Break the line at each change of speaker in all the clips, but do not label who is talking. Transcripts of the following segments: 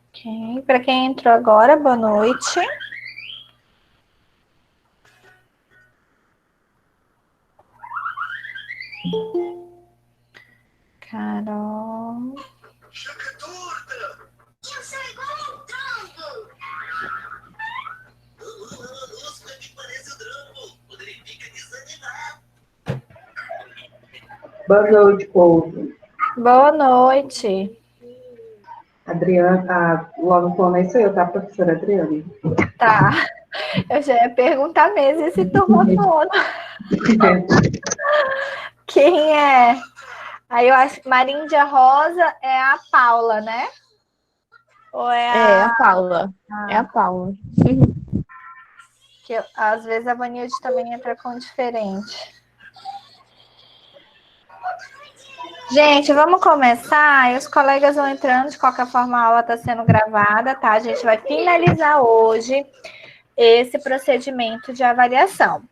Ok, para quem entrou agora, boa noite. Carol.
Eu sou igual um tronco. Você me parece o tronco. Quando ele fica desanimado.
Boa noite, povo.
Boa noite.
Adriana, logo começo eu, tá, professora Adriane?
Tá. Eu já ia perguntar mesmo esse turma todo. Quem é? Aí eu acho que Maríndia Rosa é a Paula, né? Ou é
É,
a...
a Paula. É a Paula.
Que às vezes a Vanilde também entra com diferente. Gente, vamos começar. E os colegas vão entrando. De qualquer forma, a aula está sendo gravada, tá? A gente vai finalizar hoje esse procedimento de avaliação.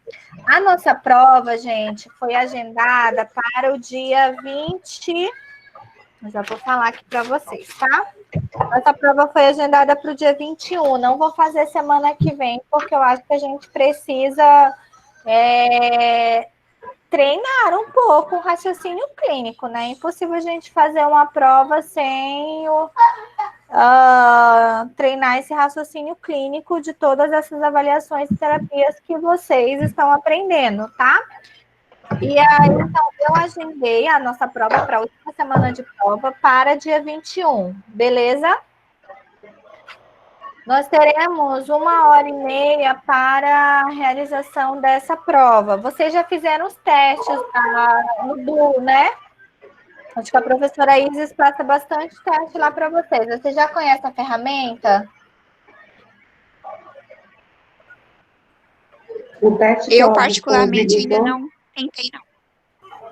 A nossa prova, gente, foi agendada para o dia 20. Eu já vou falar aqui para vocês, tá? Nossa prova foi agendada para o dia 21. Não vou fazer semana que vem, porque eu acho que a gente precisa treinar um pouco o raciocínio clínico, né? É impossível a gente fazer uma prova sem treinar esse raciocínio clínico de todas essas avaliações e terapias que vocês estão aprendendo, tá? E aí, então, eu agendei a nossa prova para a última semana de prova para dia 21, beleza? Nós teremos 1h30 para a realização dessa prova. Vocês já fizeram os testes no Duo, né? Acho que a professora Isis passa bastante teste lá para vocês. Você já conhece a ferramenta?
O teste que
Eu,
ela
particularmente, ainda
disponibilizou...
não tentei, não.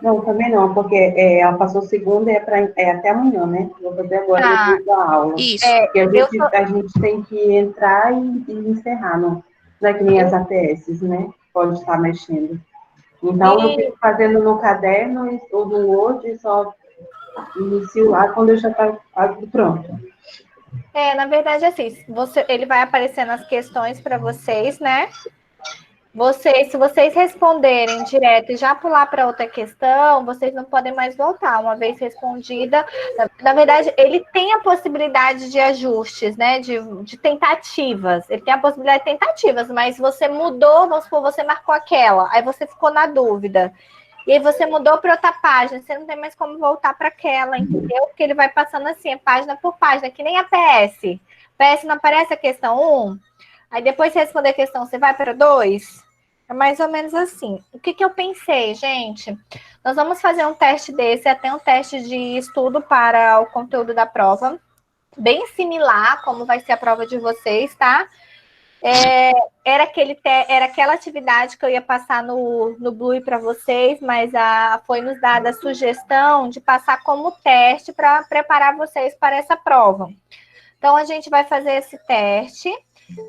Não, também não, porque ela passou segunda e é até amanhã, né? Vou fazer agora
Tá.
depois da aula.
Isso.
Porque a gente tem que entrar e encerrar, não é que nem as ATS, né? Pode estar mexendo. Então, eu fico fazendo no caderno ou no Word e só inicio lá quando eu já está pronto.
Na verdade, assim, ele vai aparecer nas questões para vocês, né? Se vocês responderem direto e já pular para outra questão, vocês não podem mais voltar. Uma vez respondida, na verdade, ele tem a possibilidade de ajustes, né? De tentativas. Ele tem a possibilidade de tentativas, mas você mudou, vamos supor, você marcou aquela, aí você ficou na dúvida. E aí você mudou para outra página, você não tem mais como voltar para aquela, entendeu? Porque ele vai passando assim, página por página, que nem a PS. PS não aparece a questão 1, aí depois você responder a questão, você vai para 2. É mais ou menos assim. O que eu pensei, gente? Nós vamos fazer um teste desse, até um teste de estudo para o conteúdo da prova, bem similar como vai ser a prova de vocês, tá? Era aquela atividade que eu ia passar no Blue para vocês, mas foi nos dada a sugestão de passar como teste para preparar vocês para essa prova. Então, a gente vai fazer esse teste.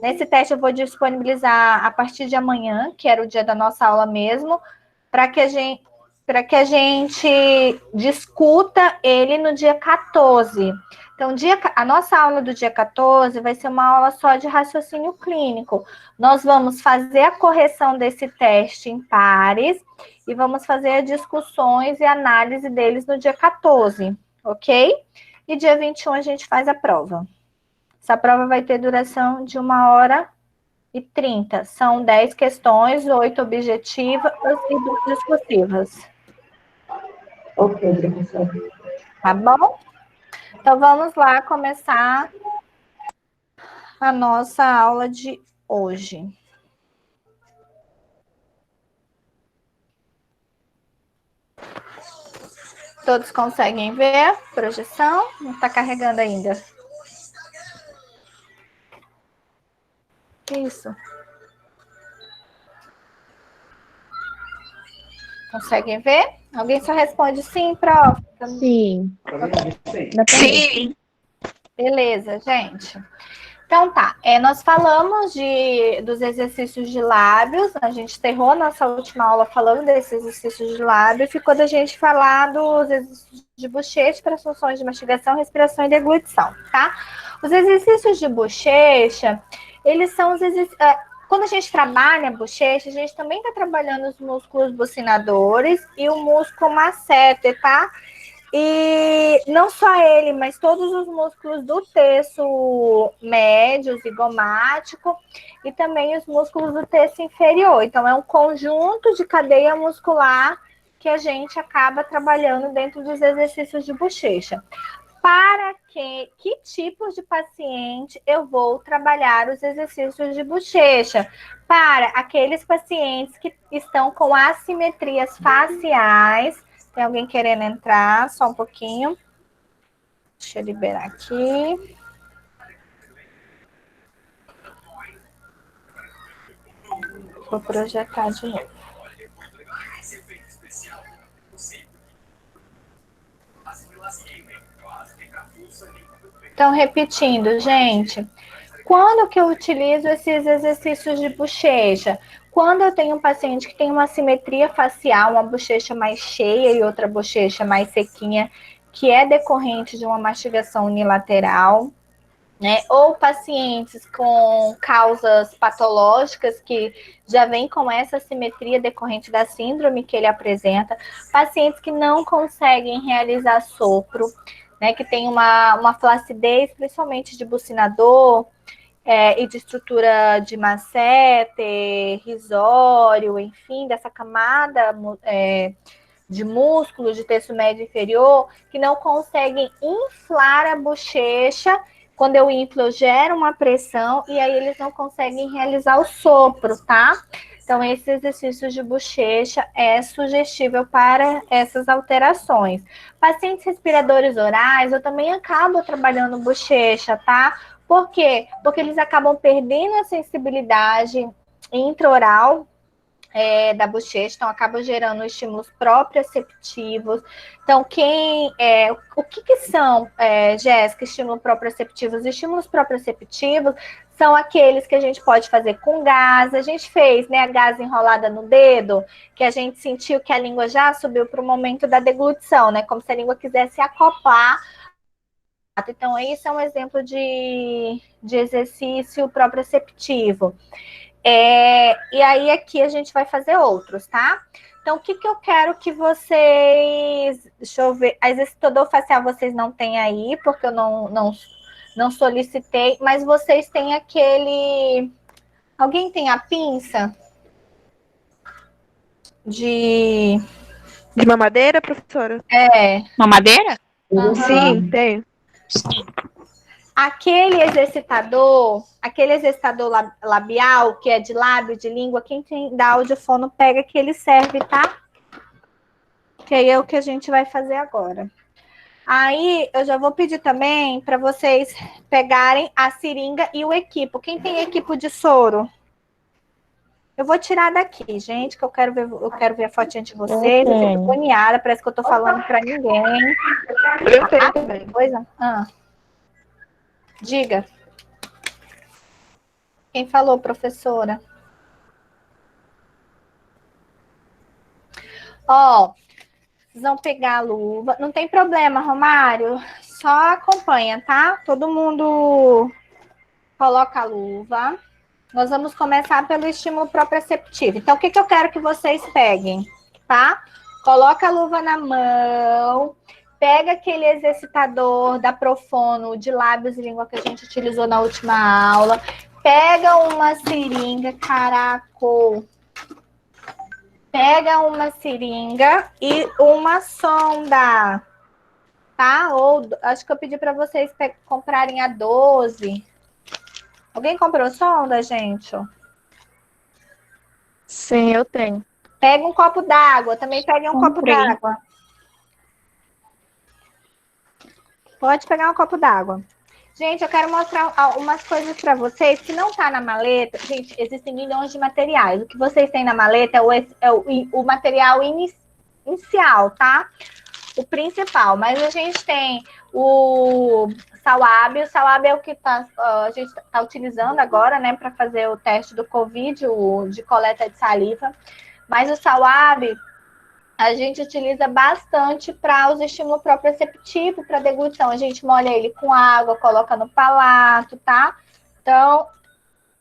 Nesse teste, eu vou disponibilizar a partir de amanhã, que era o dia da nossa aula mesmo, para que a gente discuta ele no dia 14. Então, a nossa aula do dia 14 vai ser uma aula só de raciocínio clínico. Nós vamos fazer a correção desse teste em pares e vamos fazer as discussões e análise deles no dia 14, ok? E dia 21 a gente faz a prova. Essa prova vai ter duração de 1h30. São 10 questões, 8 objetivas e 2 discursivas.
Ok, professor.
Tá bom? Então, vamos lá começar a nossa aula de hoje. Todos conseguem ver a projeção? Não está carregando ainda. Isso. Conseguem ver? Alguém só responde sim, prof?
Sim.
Sim. Beleza, gente. Então tá, nós falamos dos exercícios de lábios, a gente encerrou a nossa última aula falando desses exercícios de lábio, ficou da gente falar dos exercícios de bochecha para as funções de mastigação, respiração e deglutição, tá? Os exercícios de bochecha, eles são os exercícios... Quando a gente trabalha a bochecha, a gente também está trabalhando os músculos bucinadores e o músculo masseter, tá? E não só ele, mas todos os músculos do terço médio, zigomático, e também os músculos do terço inferior. Então, é um conjunto de cadeia muscular que a gente acaba trabalhando dentro dos exercícios de bochecha. Para que tipos de paciente eu vou trabalhar os exercícios de bochecha? Para aqueles pacientes que estão com assimetrias faciais. Tem alguém querendo entrar? Só um pouquinho. Deixa eu liberar aqui. Vou projetar de novo. Então, repetindo, gente. Quando que eu utilizo esses exercícios de bochecha? Quando eu tenho um paciente que tem uma assimetria facial, uma bochecha mais cheia e outra bochecha mais sequinha, que é decorrente de uma mastigação unilateral, né? Ou pacientes com causas patológicas que já vêm com essa assimetria decorrente da síndrome que ele apresenta, pacientes que não conseguem realizar sopro, né? Que tem uma flacidez, principalmente de bucinador, e de estrutura de masseter, risório, enfim, dessa camada de músculo de terço médio inferior, que não conseguem inflar a bochecha. Quando eu inflo, eu gero uma pressão e aí eles não conseguem realizar o sopro, tá? Então, esse exercício de bochecha é sugestível para essas alterações. Pacientes respiradores orais, eu também acabo trabalhando bochecha, tá? Por quê? Porque eles acabam perdendo a sensibilidade intraoral da bochecha, então acabam gerando estímulos proprioceptivos. Então, o que são, Jéssica, estímulos proprioceptivos? Estímulos proprioceptivos são aqueles que a gente pode fazer com gás. A gente fez, né, a gás enrolada no dedo, que a gente sentiu que a língua já subiu para o momento da deglutição, né? Como se a língua quisesse acoplar. Então, isso é um exemplo de exercício proprioceptivo. E aí, aqui a gente vai fazer outros, tá? Então, o que eu quero que vocês... Deixa eu ver. A exercitador facial vocês não têm aí, porque eu não solicitei, mas vocês têm aquele... Alguém tem a pinça? De
mamadeira, professora?
Mamadeira?
Uhum.
Sim, tem.
Aquele exercitador labial, que é de lábio, de língua, quem tem da audiofono pega que ele serve, tá? Que aí é o que a gente vai fazer agora. Aí, eu já vou pedir também para vocês pegarem a seringa e o equipo. Quem tem equipo de soro? Eu vou tirar daqui, gente, que eu quero ver a fotinha de vocês. Eu fico agoniada, parece que eu tô falando para ninguém.
Eu tenho também.
Coisa? Diga. Quem falou, professora? Vocês vão pegar a luva. Não tem problema, Romário. Só acompanha, tá? Todo mundo coloca a luva. Nós vamos começar pelo estímulo proprioceptivo. Então, o que eu quero que vocês peguem, tá? Coloca a luva na mão. Pega aquele exercitador da Profono de lábios e língua que a gente utilizou na última aula. Pega uma seringa, caraco. Pega uma seringa e uma sonda, tá? Ou acho que eu pedi para vocês comprarem a 12. Alguém comprou sonda, gente?
Sim, eu tenho.
Pega um copo d'água. Também peguem um copo d'água. Pode pegar um copo d'água. Gente, eu quero mostrar umas coisas para vocês que não tá na maleta. Gente, existem milhões de materiais. O que vocês têm na maleta é o material inicial, tá? O principal. Mas a gente tem o SAWAB. O SAWAB é o que a gente está utilizando agora, né, para fazer o teste do COVID, o de coleta de saliva. Mas o SAWAB a gente utiliza bastante para os estímulos proprioceptivos, para deglutição. A gente molha ele com água, coloca no palato, tá? Então,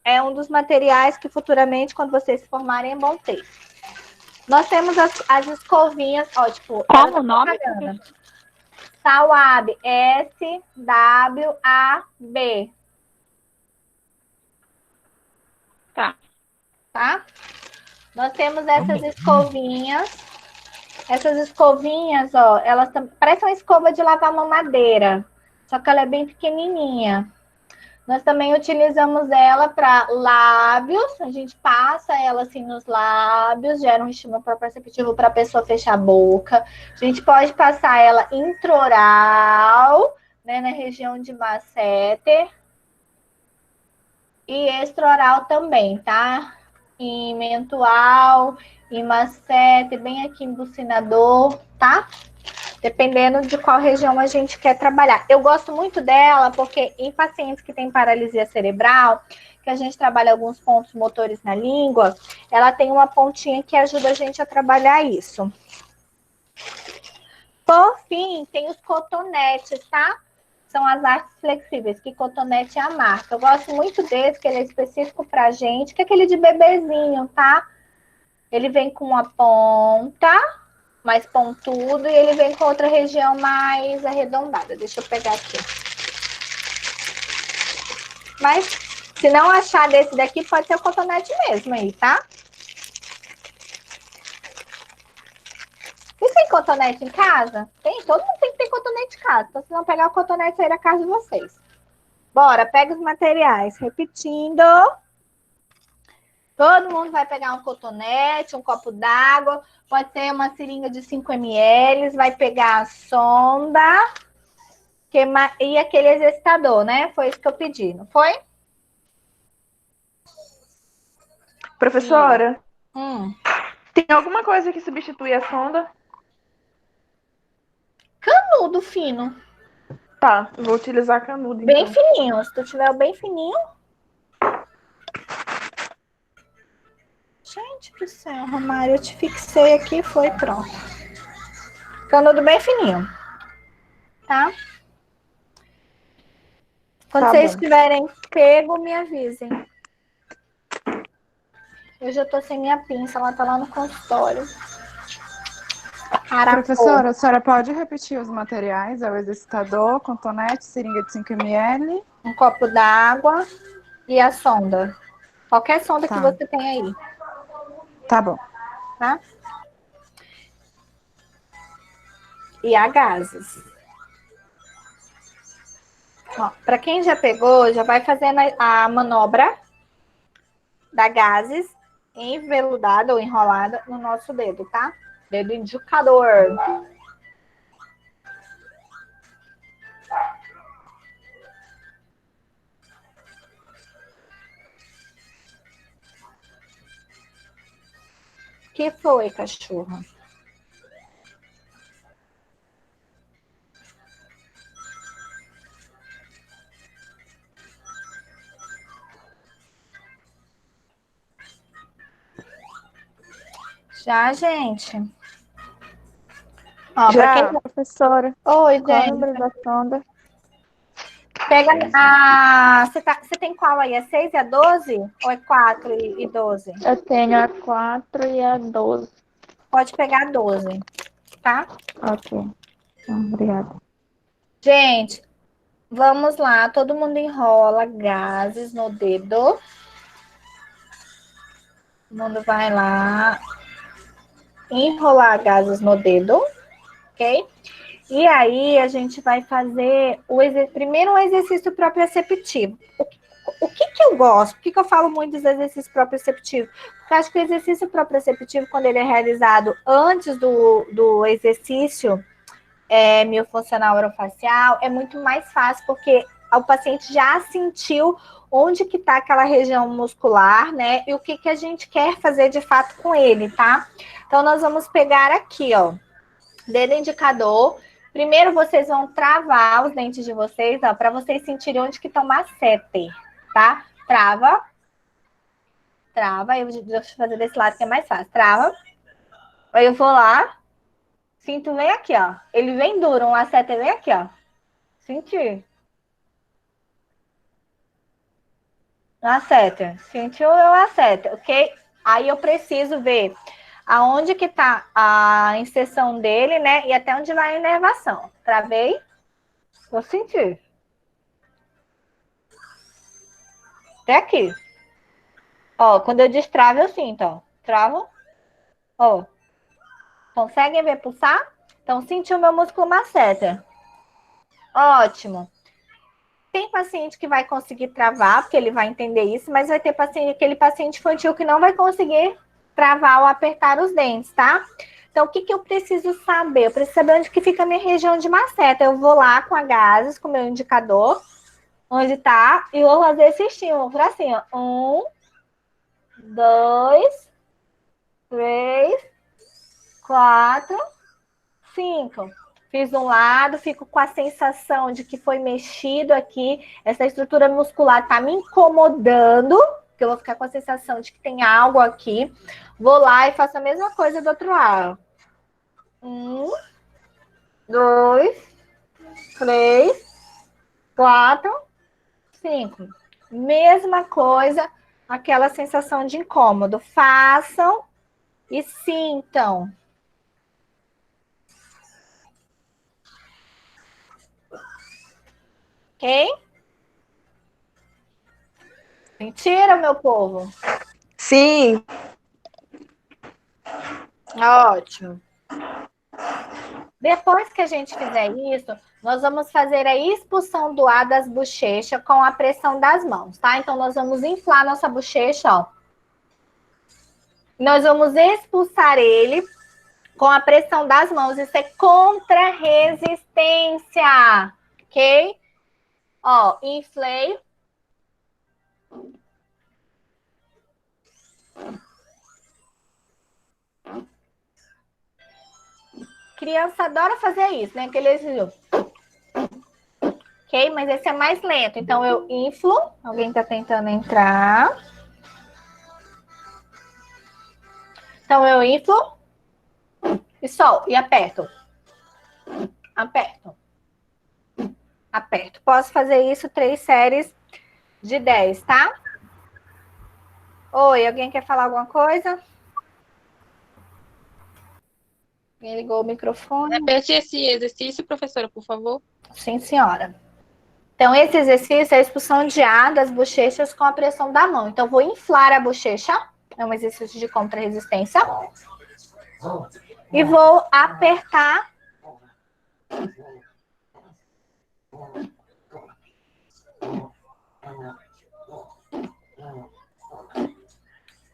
é um dos materiais que futuramente, quando vocês se formarem, vão ter. Nós temos as escovinhas, ó, tipo...
Como o nome?
SAWAB, S-W-A-B.
Tá.
Tá? Nós temos essas escovinhas. Essas escovinhas, ó, elas parecem uma escova de lavar mamadeira, só que ela é bem pequenininha. Nós também utilizamos ela para lábios, a gente passa ela assim nos lábios, gera um estímulo proprioceptivo para a pessoa fechar a boca. A gente pode passar ela intraoral, né, na região de masseter, e extraoral também, tá? Em mental, em masseter, bem aqui em bucinador, tá? Dependendo de qual região a gente quer trabalhar. Eu gosto muito dela porque em pacientes que têm paralisia cerebral, que a gente trabalha alguns pontos motores na língua, ela tem uma pontinha que ajuda a gente a trabalhar isso. Por fim, tem os cotonetes, tá? São as artes flexíveis, que cotonete é a marca. Eu gosto muito desse, que ele é específico pra gente, que é aquele de bebezinho, tá? Ele vem com uma ponta mais pontudo e ele vem com outra região mais arredondada. Deixa eu pegar aqui. Mas, se não achar desse daqui, pode ser o cotonete mesmo aí, tá? Vocês têm cotonete em casa? Tem? Todo mundo tem que ter cotonete em casa. Então, se não pegar o cotonete aí da casa de vocês. Bora, pega os materiais. Repetindo. Todo mundo vai pegar um cotonete, um copo d'água. Pode ser uma seringa de 5 ml. Vai pegar a sonda e aquele exercitador, né? Foi isso que eu pedi, não foi?
Professora,
Tem
tem alguma coisa que substitui a sonda?
canudo fino.
Tá, vou utilizar canudo,
Bem
então.
fininho. Se tu tiver o bem fininho. Gente do céu, Romário, eu te fixei aqui, foi pronto. Canudo bem fininho. Tá? Quando
Tá
vocês
bom.
tiverem pego, me avisem. Eu já tô sem minha pinça, ela tá lá no consultório. Carapô.
Professora, a senhora pode repetir os materiais? É o exercitador, cotonete, seringa de 5 ml.
Um copo d'água e a sonda. Qualquer sonda
Tá.
que você tem aí,
Tá bom.
tá? E a gases. Para quem já pegou, já vai fazendo a manobra da gases enveludada ou enrolada no nosso dedo, tá? Dedo indicador. Que foi, cachorra? Já, gente. Ó, pra
Já,
quem...
professora.
Oi,
Qual é o
gente.
número da sonda?
Pega a... Você tem qual aí? É 6 e a 12? Ou é 4 e 12?
Eu tenho a 4 e a 12.
Pode pegar a 12, tá?
Ok. Obrigada.
Gente, vamos lá. Todo mundo enrola gases no dedo. Todo mundo vai lá. Enrolar gases no dedo, ok? E aí, a gente vai fazer primeiro um exercício proprioceptivo. O que eu gosto? Por que eu falo muito dos exercícios proprioceptivos? Porque eu acho que o exercício proprioceptivo, quando ele é realizado antes do exercício miofuncional orofacial, é muito mais fácil, porque o paciente já sentiu onde que está aquela região muscular, né? E o que a gente quer fazer de fato com ele, tá? Então, nós vamos pegar aqui, ó, dedo indicador, Primeiro, vocês vão travar os dentes de vocês, ó, para vocês sentirem onde que estão masseter, tá? Trava. Trava. Deixa eu fazer desse lado que é mais fácil. Trava. Aí eu vou lá. Sinto bem aqui, ó. Ele vem duro, um masseter vem aqui, ó. Senti. Masseter. Sentiu o meu masseter, ok? Aí eu preciso ver aonde que tá a inserção dele, né? E até onde vai a inervação. Travei. Vou sentir. Até aqui. Ó, quando eu destravo, eu sinto, ó. Travo. Ó. Conseguem ver pulsar? Então, sentiu o meu músculo masseter. Ótimo. Tem paciente que vai conseguir travar, porque ele vai entender isso, mas vai ter paciente, aquele paciente infantil que não vai conseguir travar ou apertar os dentes, tá? Então, o que eu preciso saber? Eu preciso saber onde que fica a minha região de masseter. Eu vou lá com a gases, com o meu indicador, onde tá, e vou fazer esse estímulo. Por assim, ó. 1, 2, 3, 4, 5. Fiz um lado, fico com a sensação de que foi mexido aqui. Essa estrutura muscular tá me incomodando, porque eu vou ficar com a sensação de que tem algo aqui. Vou lá e faço a mesma coisa do outro lado. 1, 2, 3, 4, 5. Mesma coisa, aquela sensação de incômodo. Façam e sintam. Ok? Mentira, meu povo.
Sim.
Ótimo. Depois que a gente fizer isso, nós vamos fazer a expulsão do ar das bochechas com a pressão das mãos, tá? Então, nós vamos inflar nossa bochecha, ó. Nós vamos expulsar ele com a pressão das mãos. Isso é contra-resistência, ok? Ó, inflei. Criança adora fazer isso, né? Aquele exercício. Ok? Mas esse é mais lento. Então, eu inflo. Alguém tá tentando entrar. Então, eu inflo. E solto. E aperto. Aperto. Aperto. Posso fazer isso 3 séries de 10, tá? Oi, alguém quer falar alguma coisa? Alguém ligou o microfone?
Repete esse exercício, professora, por favor.
Sim, senhora. Então, esse exercício é a expulsão de ar das bochechas com a pressão da mão. Então, vou inflar a bochecha. É um exercício de contra-resistência. E vou apertar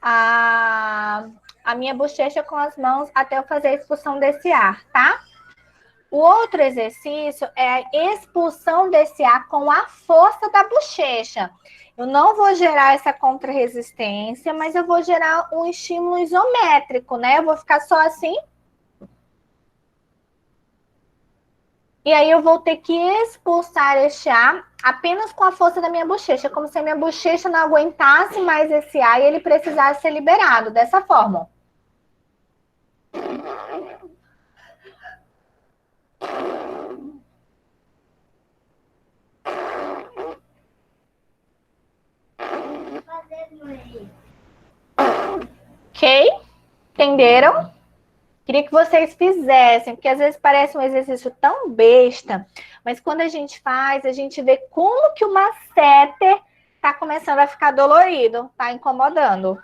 a minha bochecha com as mãos até eu fazer a expulsão desse ar, tá? O outro exercício é a expulsão desse ar com a força da bochecha. Eu não vou gerar essa contra-resistência, mas eu vou gerar um estímulo isométrico, né? Eu vou ficar só assim. E aí eu vou ter que expulsar este ar apenas com a força da minha bochecha, como se a minha bochecha não aguentasse mais esse ar e ele precisasse ser liberado, dessa forma. Ok? Entenderam? Queria que vocês fizessem, porque às vezes parece um exercício tão besta, mas quando a gente faz, a gente vê como que o masseter está começando a ficar dolorido, está incomodando.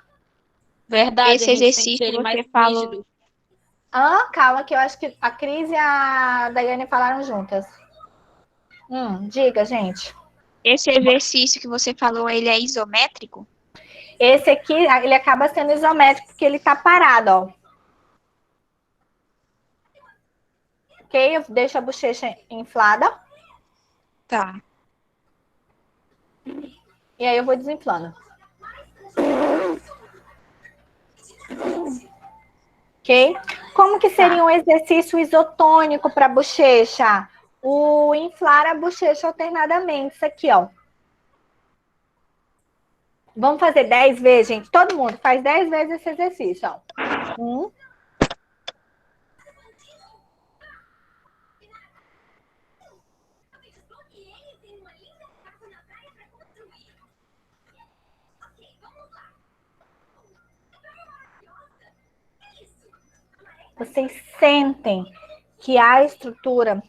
Verdade,
Esse
a gente
exercício
sente ele
que
mais
você falou.
rígido.
Calma, que eu acho que a Cris e a Daiane falaram juntas. Diga, gente.
Esse exercício que você falou, ele é isométrico?
Esse aqui, ele acaba sendo isométrico porque ele está parado, ó. Ok? Eu deixo a bochecha inflada.
Tá.
E aí eu vou desinflando. Ok? Como que seria um exercício isotônico para bochecha? O inflar a bochecha alternadamente. Isso aqui, ó. Vamos fazer 10 vezes, gente. Todo mundo faz 10 vezes esse exercício, ó. 1. Vocês sentem que a estrutura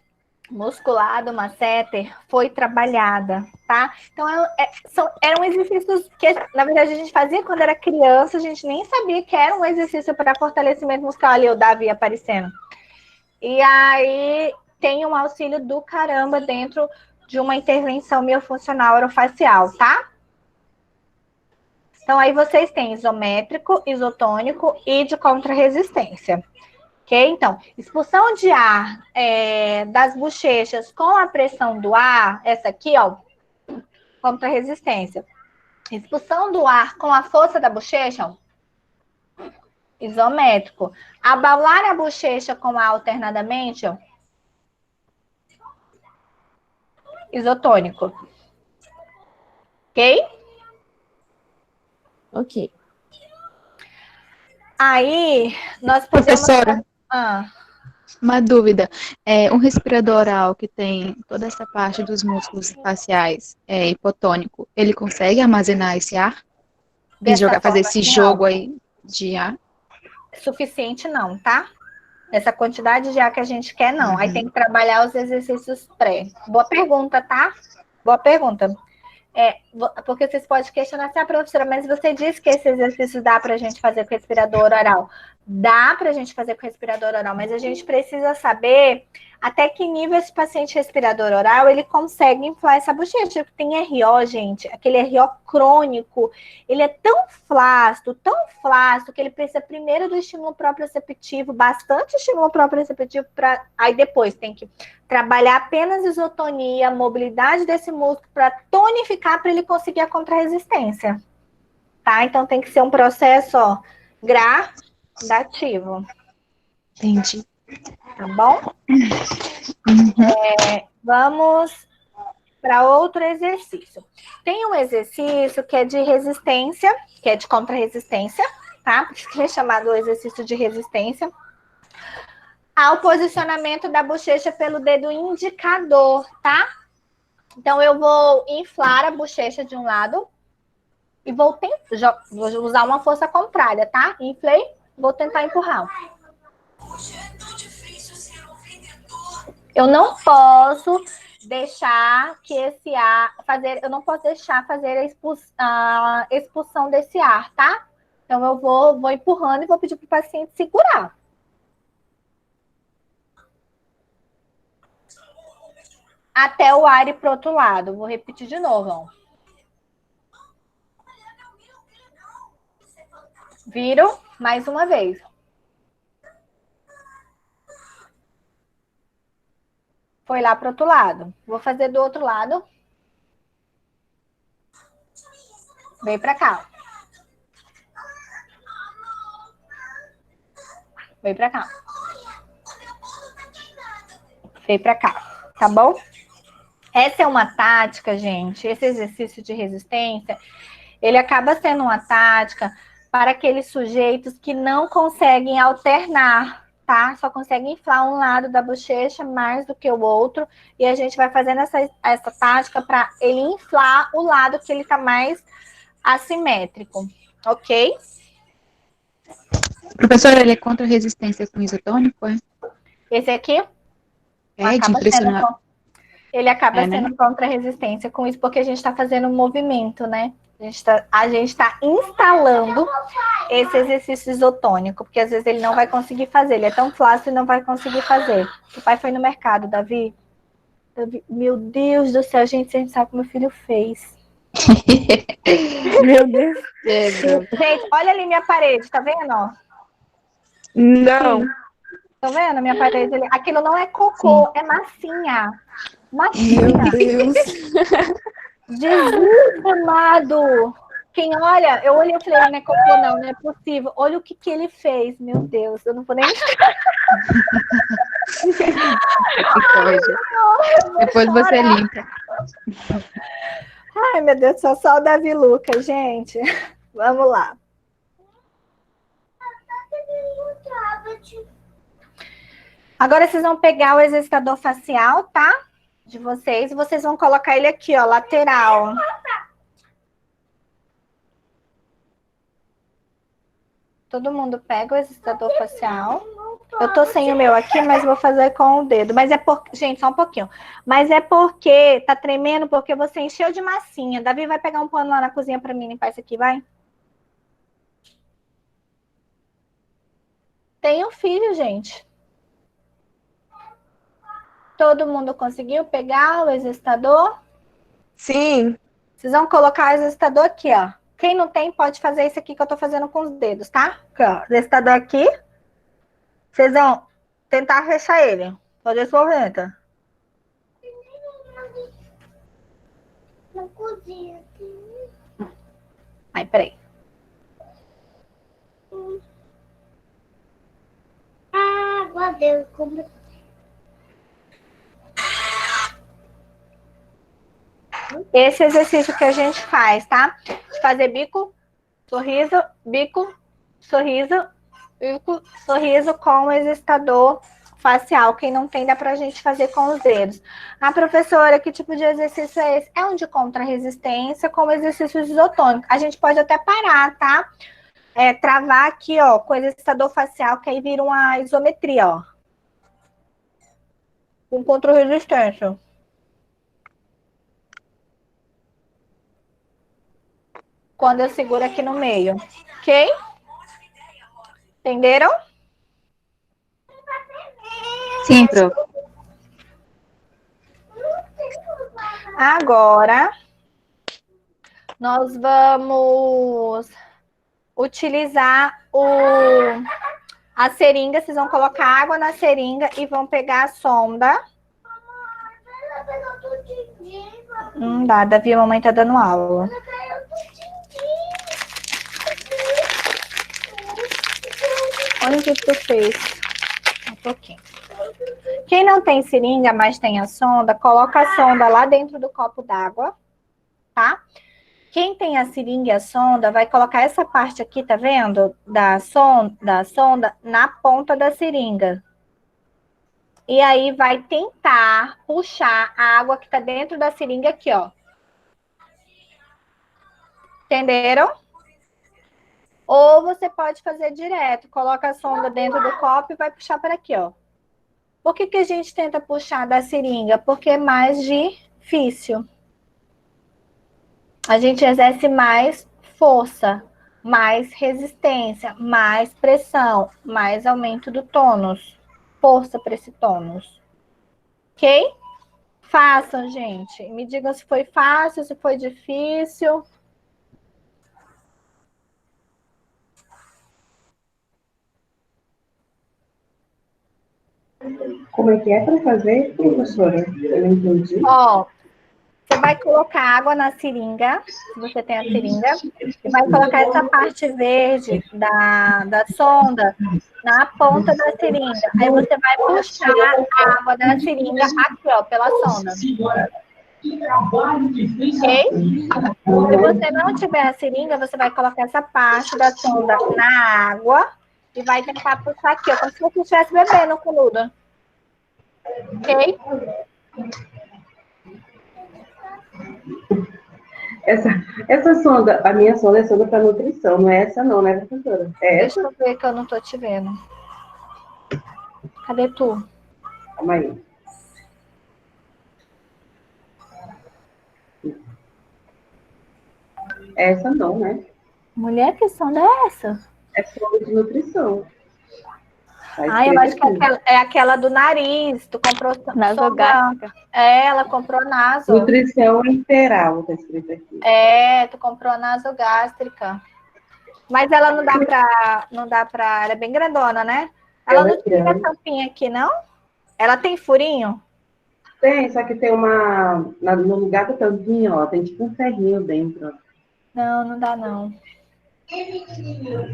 muscular do masseter foi trabalhada, tá? Então, eram exercícios que, na verdade, a gente fazia quando era criança, a gente nem sabia que era um exercício para fortalecimento muscular, ali o Davi aparecendo. E aí, tem um auxílio do caramba dentro de uma intervenção miofuncional orofacial, tá? Então, aí vocês têm isométrico, isotônico e de contra-resistência. Ok? Então, expulsão de ar das bochechas com a pressão do ar, essa aqui, ó, contra-resistência. Expulsão do ar com a força da bochecha, ó, isométrico. Abaular a bochecha com ar alternadamente, ó, isotônico. Ok?
Ok.
Aí, nós podemos...
Professora,
Ah,
uma dúvida. Um respirador oral que tem toda essa parte dos músculos faciais, hipotônico, ele consegue armazenar esse ar? E
dessa
fazer
forma
esse
aqui,
jogo
não.
aí de ar?
Suficiente não, tá? Essa quantidade de ar que a gente quer, não. Aí tem que trabalhar os exercícios pré. Boa pergunta, tá? Boa pergunta. Porque vocês podem questionar assim, professora, mas você disse que esse exercício dá para a gente fazer com respirador oral. Dá para a gente fazer com respirador oral, mas a gente precisa saber até que nível esse paciente respirador oral ele consegue inflar essa bochecha. Tem RO, gente, aquele RO crônico, ele é tão flácido, que ele precisa primeiro do estímulo proprioceptivo, bastante estímulo proprioceptivo, aí depois tem que trabalhar apenas isotonia, mobilidade desse músculo para tonificar para ele conseguir a contra-resistência. Tá? Então tem que ser um processo, ó, gradativo.
Entendi.
Tá bom? Vamos para outro exercício. Tem um exercício que é de resistência, que é de contra-resistência, tá? Por isso que é chamado exercício de resistência. Ao posicionamento da bochecha pelo dedo indicador, tá? Então, eu vou inflar a bochecha de um lado e vou usar uma força contrária, tá? Inflei, vou tentar empurrar. Eu não posso deixar que esse ar eu não posso deixar fazer a expulsão desse ar, tá? Então, eu vou empurrando e vou pedir para o paciente segurar. Até o ar ir para o outro lado. Vou repetir de novo, ó. Viro mais uma vez. Foi lá para o outro lado. Vou fazer do outro lado. Vem para cá. Vem para cá. Vem para cá. Tá bom? Essa é uma tática, gente. Esse exercício de resistência, ele acaba sendo uma tática para aqueles sujeitos que não conseguem alternar, tá? Só conseguem inflar um lado da bochecha mais do que o outro. E a gente vai fazendo essa tática para ele inflar o lado que ele tá mais assimétrico, ok?
Professora, ele é contra a resistência com isotônico, é?
Esse aqui
De impressionar.
ele acaba
né?
sendo contra-resistência com isso, porque a gente está fazendo um movimento, né? A gente tá instalando esse exercício isotônico, porque às vezes ele não vai conseguir fazer, ele é tão flácido e não vai conseguir fazer. O pai foi no mercado, Davi. Meu Deus do céu, gente, a gente sabe o que meu filho fez.
Meu Deus.
Gente, olha ali minha parede, tá vendo? Ó?
Não.
Tá vendo? Minha parede ali. Aquilo não é cocô, é massinha. Massinha.
Meu Deus.
Jesus amado. Quem olha, eu olhei e falei, não é cocô, não é possível. Olha o que ele fez, meu Deus, eu não vou nem.
Depois você limpa.
Ai, meu Deus do céu, só o Davi Lucas, gente. Vamos lá. Agora vocês vão pegar o exercitador facial, tá? De vocês, e vocês vão colocar ele aqui, ó, lateral. Todo mundo pega o exercitador facial. Eu tô sem o meu aqui, mas vou fazer com o dedo. Mas é porque... Gente, só um pouquinho. Mas é porque tá tremendo, porque você encheu de massinha. Davi vai pegar um pano lá na cozinha pra mim limpar isso aqui, vai? Tem um filho, gente. Todo mundo conseguiu pegar o exercitador?
Sim.
Vocês vão colocar o exercitador aqui, ó. Quem não tem, pode fazer isso aqui que eu tô fazendo com os dedos, tá? Aqui, ó. Exercitador aqui. Vocês vão tentar fechar ele. Pode escorrenta.
Na cozinha.
Ai, peraí.
Água, Deus, como...
Esse exercício que a gente faz, tá? De fazer bico, sorriso, bico, sorriso, bico, sorriso com o exercitador facial. Quem não tem, dá pra gente fazer com os dedos. Ah, professora, que tipo de exercício é esse? É um de contra-resistência com exercício isotônico. A gente pode até parar, tá? Travar aqui, ó, com o exercitador facial, que aí vira uma isometria, ó. Com contra-resistência. Quando eu seguro aqui no meio. Ok? Entenderam?
Sim, prof.
Agora, nós vamos utilizar a seringa. Vocês vão colocar água na seringa e vão pegar a sonda. Não dá, Davi, a mamãe tá dando aula. Olha o que tu fez. Um pouquinho. Quem não tem seringa, mas tem a sonda, coloca a sonda lá dentro do copo d'água, tá? Quem tem a seringa e a sonda, vai colocar essa parte aqui, tá vendo? Da sonda na ponta da seringa. E aí vai tentar puxar a água que tá dentro da seringa aqui, ó. Entenderam? Ou você pode fazer direto, coloca a sonda dentro do copo e vai puxar para aqui, ó. Por que que a gente tenta puxar da seringa? Porque é mais difícil. A gente exerce mais força, mais resistência, mais pressão, mais aumento do tônus. Força para esse tônus. Ok? Façam, gente. Me digam se foi fácil, se foi difícil.
Como é que é para fazer, professora? Eu não entendi.
Ó, você vai colocar água na seringa, se você tem a seringa, e vai colocar essa parte verde da sonda na ponta da seringa. Aí você vai puxar a água da seringa aqui, ó, pela sonda. Ok? Se você não tiver a seringa, você vai colocar essa parte da sonda na água e vai tentar puxar aqui, ó, como se você estivesse bebendo com nudo. Ok?
Essa sonda, a minha sonda é sonda para nutrição, não é essa não, né, professora? É
Deixa
essa?
eu ver que eu não tô te vendo. Cadê tu?
Calma aí. Essa não, né?
Mulher, que sonda é essa?
É sonda de nutrição. Tá
Ai, eu acho que
escrito
é aquela do nariz. Tu comprou
Nasogástrica.
Ela comprou naso.
nutrição integral, tá escrito aqui.
Tu comprou nasogástrica. Mas ela não dá pra. Ela é bem grandona, né? Ela
Ela
não
é
tem a
grande.
tampinha aqui, não? Ela tem furinho?
Tem, só que tem no lugar da tampinha, ó, tem tipo um ferrinho dentro. Ó.
Não, não dá não.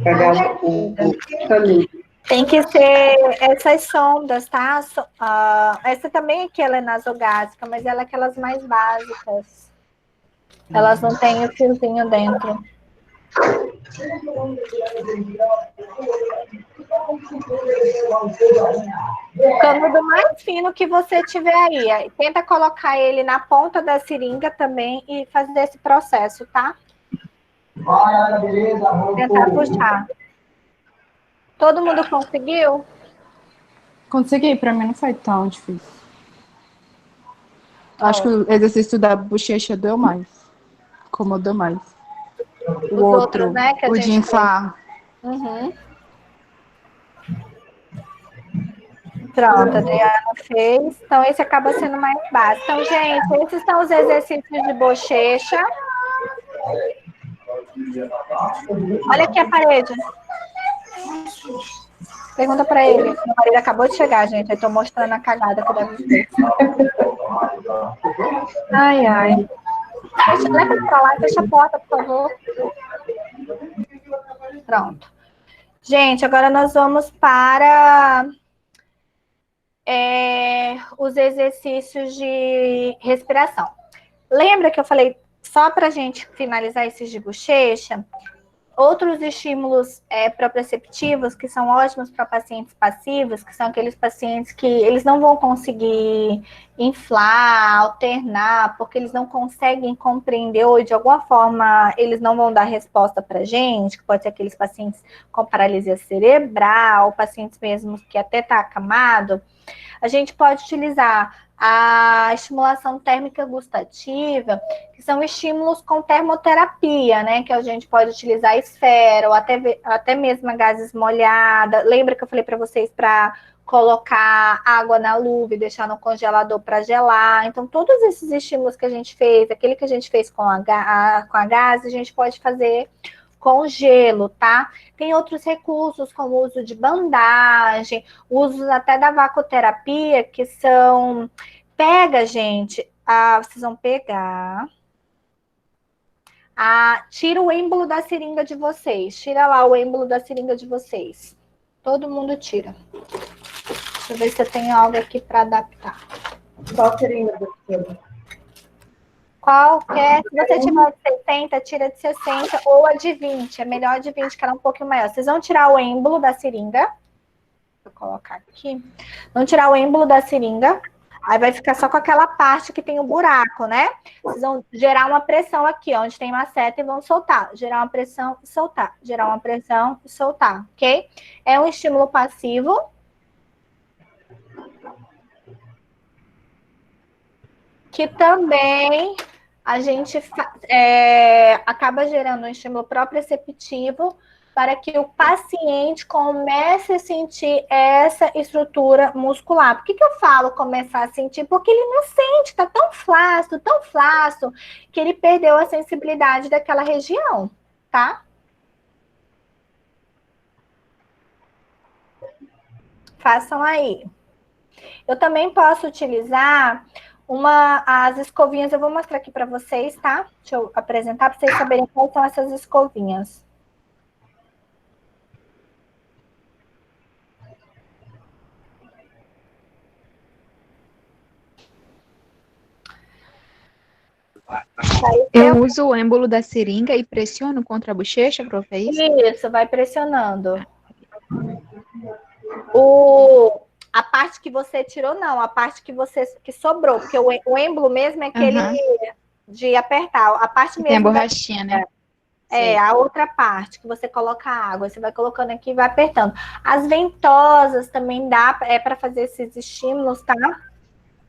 Pegar o caminho.
Tem que ser essas sondas, tá? Essa também aqui ela é nasogástrica, mas ela é aquelas mais básicas. Elas não têm o fiozinho dentro. O canudo mais fino que você tiver aí. Tenta colocar ele na ponta da seringa também e fazer esse processo, tá? Tentar puxar. Todo mundo conseguiu?
Consegui, pra mim não foi tão difícil. Acho que o exercício da bochecha deu mais. Incomodou mais. O outro,
né, que a
o
gente
de inflar.
Uhum. Pronto, a Adriana fez. Então, esse acaba sendo mais básico. Então, gente, esses são os exercícios de bochecha. Olha aqui a parede. Pergunta pra ele. Meu marido acabou de chegar, gente. Eu tô mostrando a cagada que deve ser. Ai, ai. Leva pra lá e fecha a porta, por favor. Pronto. Gente, agora nós vamos para os exercícios de respiração. Lembra que eu falei, só para a gente finalizar esses de bochecha, outros estímulos proprioceptivos que são ótimos para pacientes passivos, que são aqueles pacientes que eles não vão conseguir inflar, alternar, porque eles não conseguem compreender ou de alguma forma eles não vão dar resposta para a gente, que pode ser aqueles pacientes com paralisia cerebral, pacientes mesmo que até está acamado. A gente pode utilizar a estimulação térmica gustativa, que são estímulos com termoterapia, né? Que a gente pode utilizar esfera ou até mesmo a gases molhada. Lembra que eu falei para vocês para colocar água na luva e deixar no congelador para gelar? Então, todos esses estímulos que a gente fez, aquele que a gente fez com a gás, a gente pode fazer com gelo, tá? Tem outros recursos, como o uso de bandagem, usos até da vacoterapia, que são... Pega, gente, vocês vão pegar... Tira o êmbolo da seringa de vocês. Tira lá o êmbolo da seringa de vocês. Todo mundo tira. Deixa eu ver se eu tenho algo aqui para adaptar.
Qual seringa, professora?
Qualquer, se você tiver de 60, tira de 60 ou a de 20. É melhor a de 20, que ela é um pouquinho maior. Vocês vão tirar o êmbolo da seringa. Vou colocar aqui. Vão tirar o êmbolo da seringa. Aí vai ficar só com aquela parte que tem o buraco, né? Vocês vão gerar uma pressão aqui, onde tem uma seta, e vão soltar. Gerar uma pressão e soltar. Gerar uma pressão e soltar, ok? É um estímulo passivo. Que também a gente acaba gerando um estímulo proprioceptivo para que o paciente comece a sentir essa estrutura muscular. Por que eu falo começar a sentir? Porque ele não sente, está tão flácido, que ele perdeu a sensibilidade daquela região, tá? Façam aí. Eu também posso utilizar as escovinhas, eu vou mostrar aqui para vocês, tá? Deixa eu apresentar para vocês saberem quais são essas escovinhas.
Eu uso o êmbolo da seringa e pressiono contra a bochecha, prof, é isso?
Isso, vai pressionando. A parte que você tirou, não. A parte que sobrou. Porque o êmbolo mesmo é aquele de apertar. A parte mesmo...
Tem a borrachinha, né?
A outra parte que você coloca a água. Você vai colocando aqui e vai apertando. As ventosas também dá para fazer esses estímulos, tá?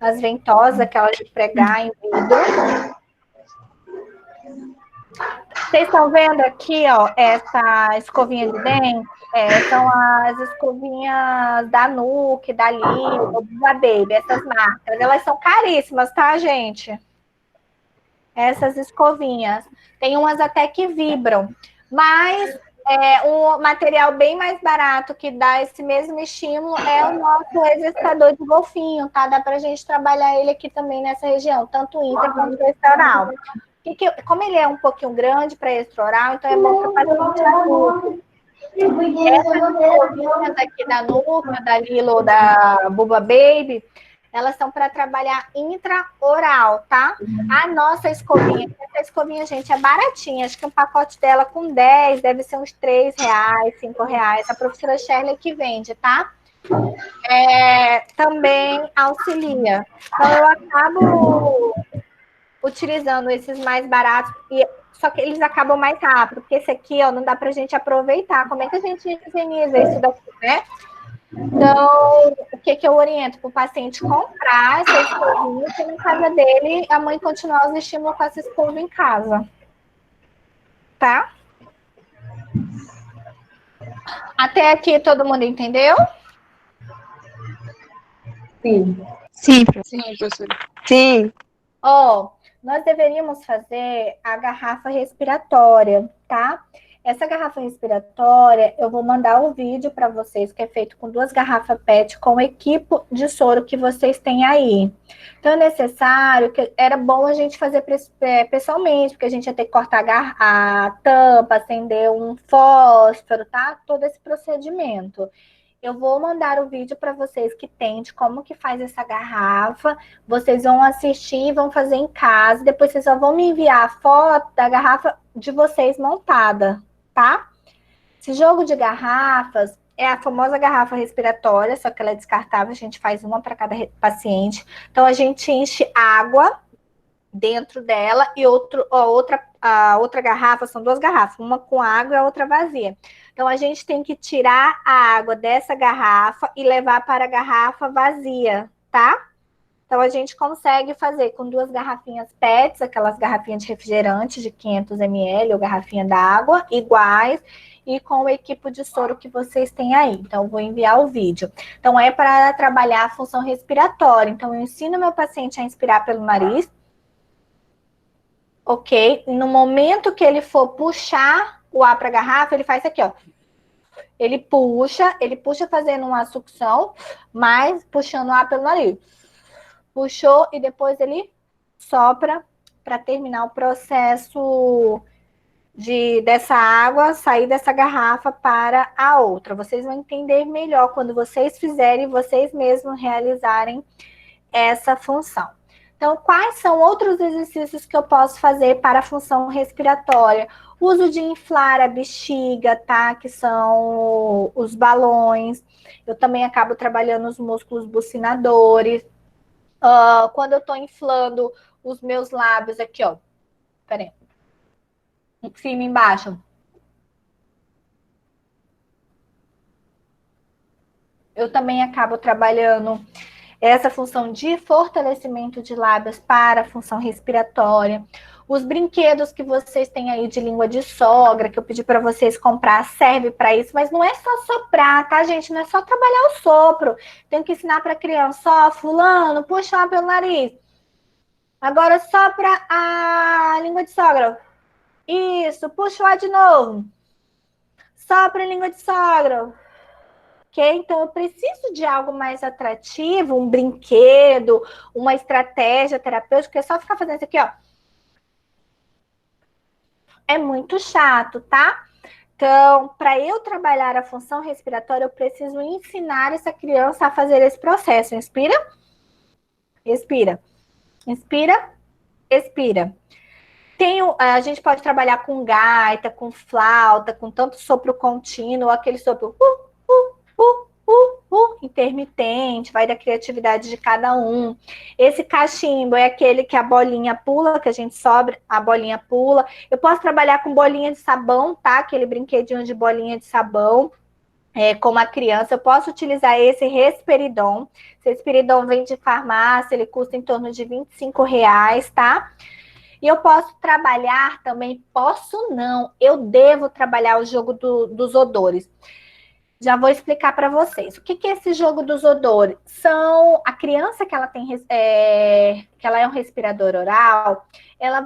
As ventosas, aquelas de pregar em vidro. Vocês estão vendo aqui, ó, essa escovinha de dente? São as escovinhas da Nuke, da Lilo, da Baby, essas marcas. Elas são caríssimas, tá, gente? Essas escovinhas. Tem umas até que vibram. Mas um material bem mais barato que dá esse mesmo estímulo é o nosso exercitador de golfinho, tá? Dá pra gente trabalhar ele aqui também nessa região, tanto intra quanto extraoral. Como ele é um pouquinho grande para extraoral, então é bom para paciente adulto. Essas escovinhas aqui da Núcleo, da Lilo, da Buba Baby, elas são para trabalhar intraoral, tá? A nossa escovinha, essa escovinha, gente, é baratinha. Acho que um pacote dela com 10 deve ser uns R$3, R$5. A professora Shirley que vende, tá? Também auxilia. Então, eu acabo utilizando esses mais baratos, só que eles acabam mais rápido, porque esse aqui, ó, não dá pra gente aproveitar. Como é que a gente higieniza isso daqui, né? Então, o que eu oriento para o paciente comprar essa escovinha, que na casa dele, a mãe continuar os estímulos com essa escova em casa. Tá? Até aqui todo mundo entendeu?
Sim.
Sim, professora.
Sim, professora.
Sim.
Ó, nós deveríamos fazer a garrafa respiratória, tá? Essa garrafa respiratória, eu vou mandar o vídeo para vocês, que é feito com 2 garrafas PET com o equipo de soro que vocês têm aí. Então, é necessário, era bom a gente fazer pessoalmente, porque a gente ia ter que cortar a tampa, acender um fósforo, tá? Todo esse procedimento. Eu vou mandar o vídeo para vocês que tem de como que faz essa garrafa. Vocês vão assistir, vão fazer em casa. Depois vocês só vão me enviar a foto da garrafa de vocês montada, tá? Esse jogo de garrafas é a famosa garrafa respiratória, só que ela é descartável. A gente faz uma para cada paciente. Então, a gente enche água dentro dela e a outra garrafa, são 2 garrafas, uma com água e a outra vazia. Então, a gente tem que tirar a água dessa garrafa e levar para a garrafa vazia, tá? Então, a gente consegue fazer com 2 garrafinhas PETs, aquelas garrafinhas de refrigerante de 500 ml ou garrafinha d'água, iguais, e com o equipo de soro que vocês têm aí. Então, eu vou enviar o vídeo. Então, é para trabalhar a função respiratória. Então, eu ensino meu paciente a inspirar pelo nariz, ok? No momento que ele for puxar o ar para a garrafa, ele faz isso aqui, ó. Ele puxa fazendo uma sucção, mas puxando o ar pelo nariz. Puxou e depois ele sopra para terminar o processo dessa água sair dessa garrafa para a outra. Vocês vão entender melhor quando vocês fizerem, vocês mesmos realizarem essa função. Então, quais são outros exercícios que eu posso fazer para a função respiratória? Uso de inflar a bexiga, tá? Que são os balões. Eu também acabo trabalhando os músculos bucinadores. Quando eu tô inflando os meus lábios aqui, ó. Peraí. Cima e embaixo. Eu também acabo trabalhando essa função de fortalecimento de lábios para a função respiratória. Os brinquedos que vocês têm aí de língua de sogra, que eu pedi para vocês comprar, serve para isso, mas não é só soprar, tá, gente? Não é só trabalhar o sopro. Tem que ensinar para a criança, ó, fulano, puxa lá pelo nariz. Agora sopra a língua de sogra. Isso, puxa lá de novo. Sopra a língua de sogra. Ok? Então, eu preciso de algo mais atrativo, um brinquedo, uma estratégia terapêutica, porque só ficar fazendo isso aqui, ó. É muito chato, tá? Então, para eu trabalhar a função respiratória, eu preciso ensinar essa criança a fazer esse processo. Inspira, expira. Inspira, expira. A gente pode trabalhar com gaita, com flauta, com tanto sopro contínuo, aquele sopro intermitente, vai da criatividade de cada um. Esse cachimbo é aquele que a bolinha pula, que a gente sobra, a bolinha pula. Eu posso trabalhar com bolinha de sabão, tá? Aquele brinquedinho de bolinha de sabão, como a criança. Eu posso utilizar esse Respiridon. Esse Respiridon vem de farmácia, ele custa em torno de R$25, tá? E eu posso trabalhar também, posso não, eu devo trabalhar o jogo dos odores. Já vou explicar para vocês. O que é esse jogo dos odores? São a criança que ela tem, que ela é um respirador oral, ela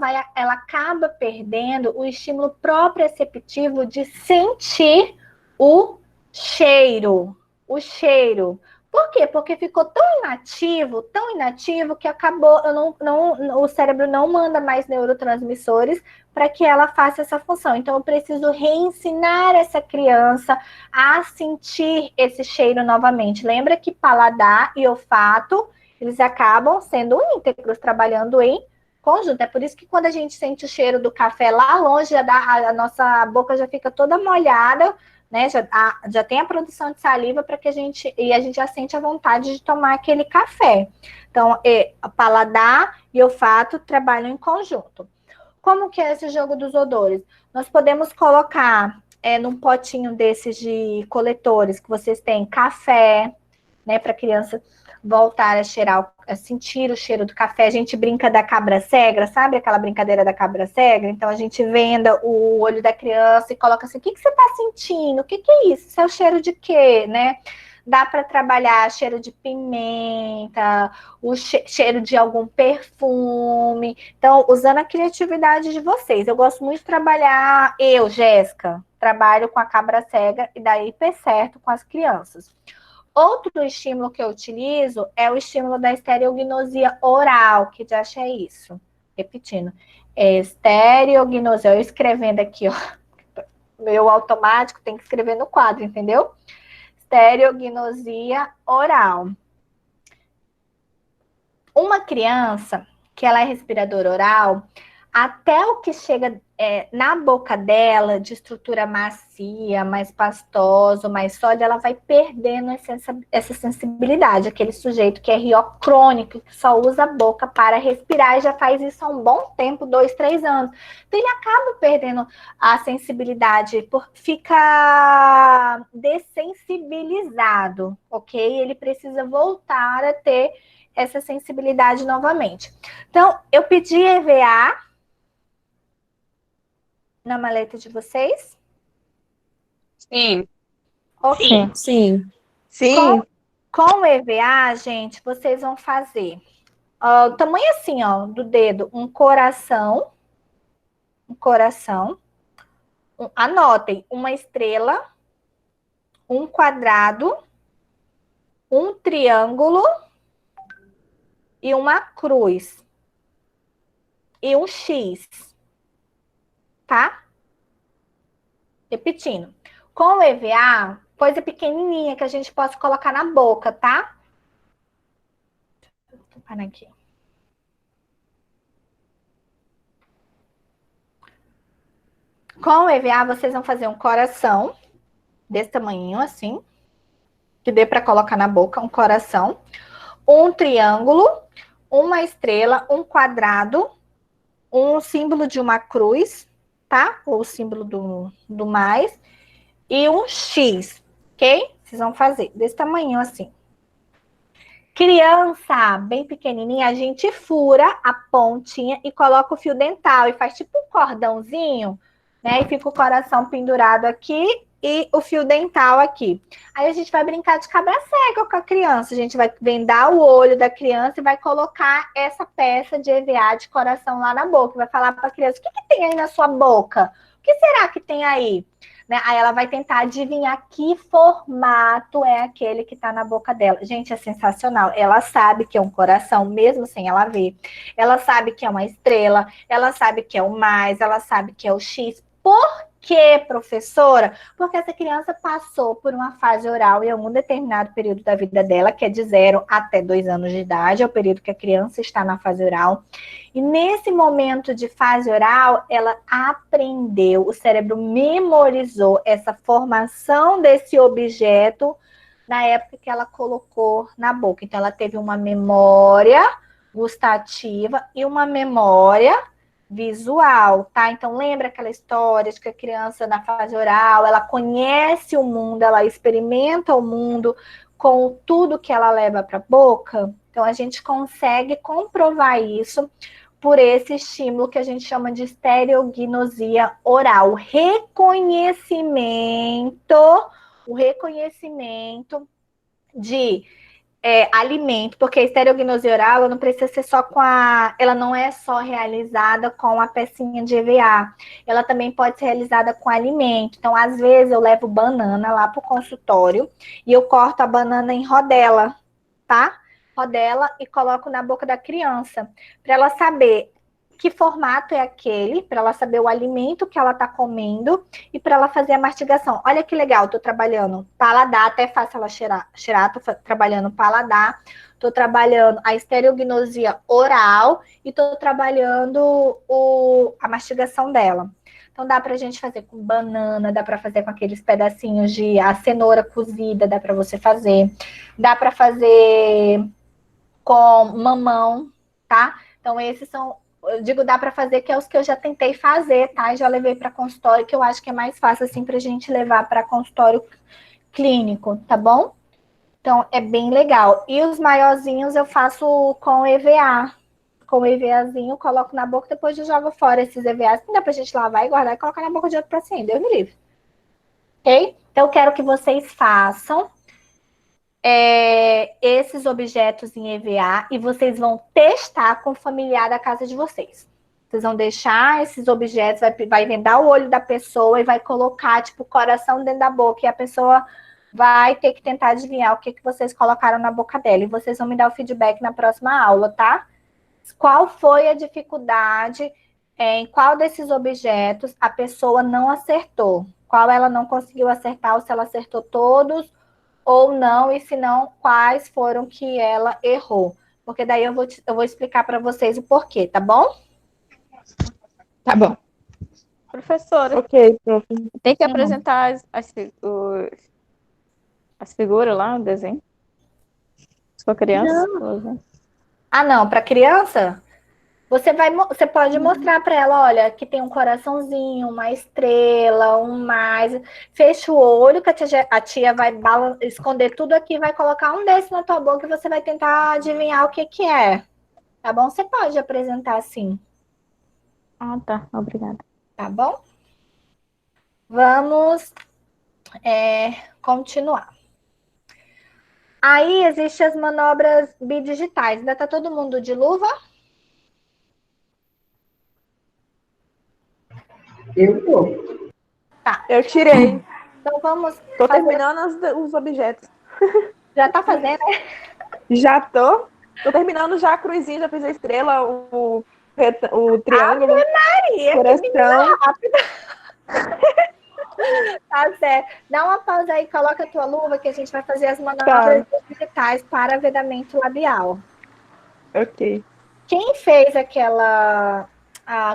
acaba perdendo o estímulo proprioceptivo de sentir o cheiro. O cheiro. Por quê? Porque ficou tão inativo que acabou, o cérebro não manda mais neurotransmissores para que ela faça essa função. Então, eu preciso reensinar essa criança a sentir esse cheiro novamente. Lembra que paladar e olfato, eles acabam sendo íntegros, trabalhando em conjunto. É por isso que quando a gente sente o cheiro do café lá longe, a nossa boca já fica toda molhada, né? Já tem a produção de saliva para que a gente já sente a vontade de tomar aquele café. Então, paladar e olfato trabalham em conjunto. Como que é esse jogo dos odores? Nós podemos colocar num potinho desses de coletores que vocês têm café, né? Para a criança voltar a cheirar, a sentir o cheiro do café. A gente brinca da cabra cega, sabe aquela brincadeira da cabra cega? Então a gente venda o olho da criança e coloca assim, o que você está sentindo? O que é isso? Isso é o cheiro de quê, né? Dá para trabalhar cheiro de pimenta, o cheiro de algum perfume. Então, usando a criatividade de vocês. Eu gosto muito de trabalhar, Jéssica, trabalho com a cabra cega e daí hiper certo com as crianças. Outro estímulo que eu utilizo é o estímulo da estereognosia oral, que já é isso. Repetindo. Estereognosia. Eu escrevendo aqui, ó. Meu automático tem que escrever no quadro, entendeu? Estereognosia oral. Uma criança que ela é respiradora oral, até o que chega na boca dela, de estrutura macia, mais pastosa, mais sólida, ela vai perdendo essa sensibilidade. Aquele sujeito que é RO crônico, que só usa a boca para respirar e já faz isso há um bom tempo, 2, 3 anos. Então, ele acaba perdendo a sensibilidade, fica dessensibilizado, ok? Ele precisa voltar a ter essa sensibilidade novamente. Então, eu pedi EVA na maleta de vocês?
Sim.
Ok.
Sim. Sim.
Com o EVA, gente, vocês vão fazer o tamanho assim, ó, do dedo, um coração, anotem, uma estrela, um quadrado, um triângulo e uma cruz e um X. Tá? Repetindo. Com o EVA, coisa pequenininha que a gente possa colocar na boca, tá? Deixa eu parar aqui. Com o EVA, vocês vão fazer um coração desse tamanho, assim, que dê para colocar na boca, um coração, um triângulo, uma estrela, um quadrado, um símbolo de uma cruz, tá? Ou o símbolo do mais. E um X, ok? Vocês vão fazer desse tamanho assim. Criança bem pequenininha, a gente fura a pontinha e coloca o fio dental. E faz tipo um cordãozinho, né? E fica o coração pendurado aqui e o fio dental aqui. Aí a gente vai brincar de cabra cega com a criança. A gente vai vendar o olho da criança e vai colocar essa peça de EVA de coração lá na boca. Vai falar para a criança, o que tem aí na sua boca? O que será que tem aí? Né? Aí ela vai tentar adivinhar que formato é aquele que está na boca dela. Gente, é sensacional. Ela sabe que é um coração, mesmo sem ela ver. Ela sabe que é uma estrela, ela sabe que é o mais, ela sabe que é o X. Por quê, professora? Porque essa criança passou por uma fase oral em algum determinado período da vida dela, que é de 0 até 2 anos de idade, é o período que a criança está na fase oral. E nesse momento de fase oral, ela aprendeu, o cérebro memorizou essa formação desse objeto na época que ela colocou na boca. Então, ela teve uma memória gustativa e uma memória visual, tá? Então, lembra aquela história de que a criança na fase oral, ela conhece o mundo, ela experimenta o mundo com tudo que ela leva para a boca? Então, a gente consegue comprovar isso por esse estímulo que a gente chama de estereognosia oral. O reconhecimento de alimento, porque a estereognosia oral ela não precisa ser só ela não é só realizada com a pecinha de EVA, ela também pode ser realizada com alimento. Então, às vezes, eu levo banana lá para o consultório e eu corto a banana em rodela, tá? Rodela e coloco na boca da criança, para ela saber que formato é aquele, para ela saber o alimento que ela está comendo e para ela fazer a mastigação. Olha que legal, estou trabalhando paladar, até fácil ela cheirar, estou trabalhando paladar, estou trabalhando a estereognosia oral e estou trabalhando a mastigação dela. Então dá para a gente fazer com banana, dá para fazer com aqueles pedacinhos de a cenoura cozida, dá para você fazer. Dá para fazer com mamão, tá? Então esses são, eu digo dá para fazer, que é os que eu já tentei fazer, tá? E já levei para consultório, que eu acho que é mais fácil assim para a gente levar para consultório clínico, tá bom? Então é bem legal. E os maiorzinhos eu faço com EVA. Com o EVAzinho, coloco na boca, depois eu jogo fora esses EVAs. Não dá pra gente lavar e guardar e colocar na boca de outro paciente. Deus me livre. Ok? Então eu quero que vocês façam esses objetos em EVA e vocês vão testar com o familiar da casa de vocês. Vocês vão deixar esses objetos, vai vendar o olho da pessoa e vai colocar, tipo, o coração dentro da boca. E a pessoa vai ter que tentar adivinhar o que vocês colocaram na boca dela. E vocês vão me dar o feedback na próxima aula, tá? Qual foi a dificuldade, em qual desses objetos a pessoa não acertou? Qual ela não conseguiu acertar, ou se ela acertou todos ou não, e se não, quais foram que ela errou? Porque daí eu vou explicar para vocês o porquê, tá bom?
Tá bom.
Professora,
Ok, prof.
tem que apresentar as figuras lá, o desenho. Se for criança.
Ah, não, para criança? Você pode mostrar para ela, olha, que tem um coraçãozinho, uma estrela, um mais. Fecha o olho, que a tia vai esconder tudo aqui, vai colocar um desse na tua boca e você vai tentar adivinhar o que que é. Tá bom? Você pode apresentar assim,
Ah, tá. Obrigada.
tá bom? Vamos continuar. Aí existem as manobras bidigitais. Ainda tá todo mundo de luva?
Eu tô.
Eu tirei.
Então vamos
Tô
fazer.
terminando os objetos.
Já tá fazendo, né?
Já tô. Tô terminando já a cruzinha, já fiz a estrela, o triângulo,
Maria,
coração.
Tá certo. Dá uma pausa aí, coloca a tua luva que a gente vai fazer as manobras digitais para vedamento labial.
Ok.
Quem fez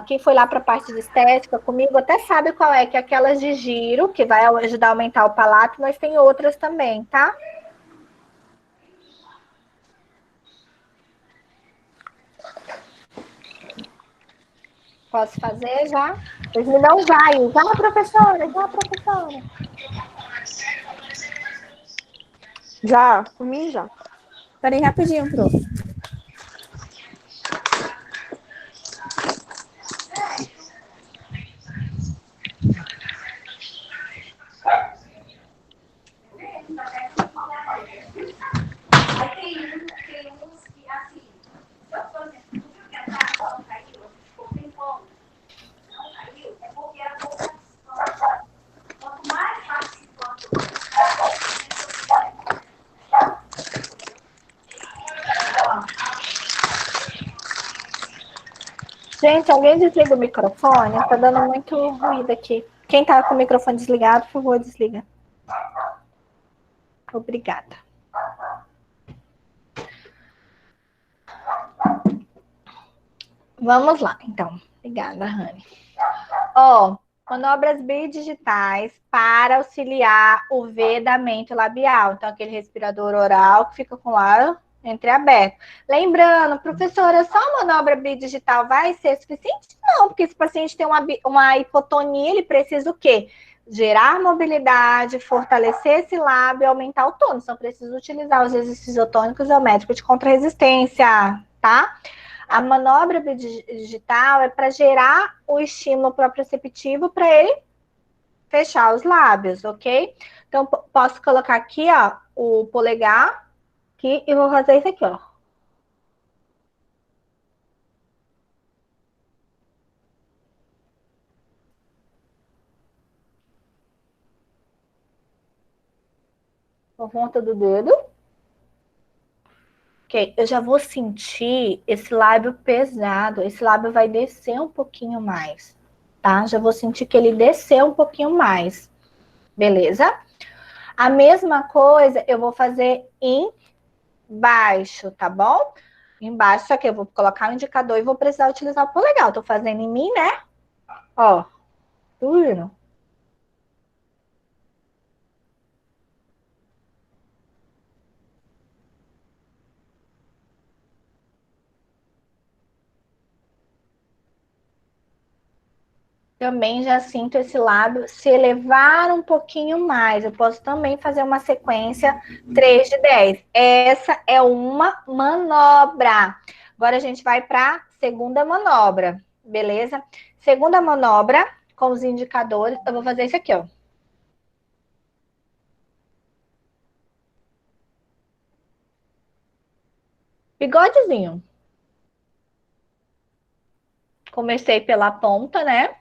quem foi lá para a parte de estética comigo até sabe qual é, que é aquelas de giro, que vai ajudar a aumentar o palato, mas tem outras também, tá? Posso fazer já? Vocês me dão vai. Já, professora, já, professora.
Já, por mim já.
Peraí, rapidinho, prof.
Gente, alguém desliga o microfone? Tá dando muito ruído aqui. Quem tá com o microfone desligado, por favor, desliga. Obrigada. Vamos lá, então. Obrigada, Rani. Manobras bidigitais para auxiliar o vedamento labial. Então, aquele respirador oral que fica com o ar entreaberto. Lembrando, professora, só a manobra bidigital vai ser suficiente? Não, porque se o paciente tem uma hipotonia, ele precisa o quê? Gerar mobilidade, fortalecer esse lábio e aumentar o tônus. Então, precisa utilizar os exercícios isotônicos geométricos de contrarresistência, tá? A manobra bidigital é para gerar o estímulo proprioceptivo para ele fechar os lábios, ok? Então, posso colocar aqui, ó, o polegar, aqui e vou fazer isso aqui, ó. Com a ponta do dedo. Ok, eu já vou sentir esse lábio pesado. Esse lábio vai descer um pouquinho mais, tá? Já vou sentir que ele desceu um pouquinho mais. Beleza? A mesma coisa eu vou fazer embaixo, tá bom? Embaixo, só que eu vou colocar o indicador e vou precisar utilizar o polegar. Eu tô fazendo em mim, né? Ó, tá vendo? Também já sinto esse lábio se elevar um pouquinho mais. Eu posso também fazer uma sequência 3 de 10. Essa é uma manobra. Agora a gente vai para a segunda manobra, beleza? Segunda manobra, com os indicadores, eu vou fazer isso aqui, ó. Bigodezinho. Comecei pela ponta, né?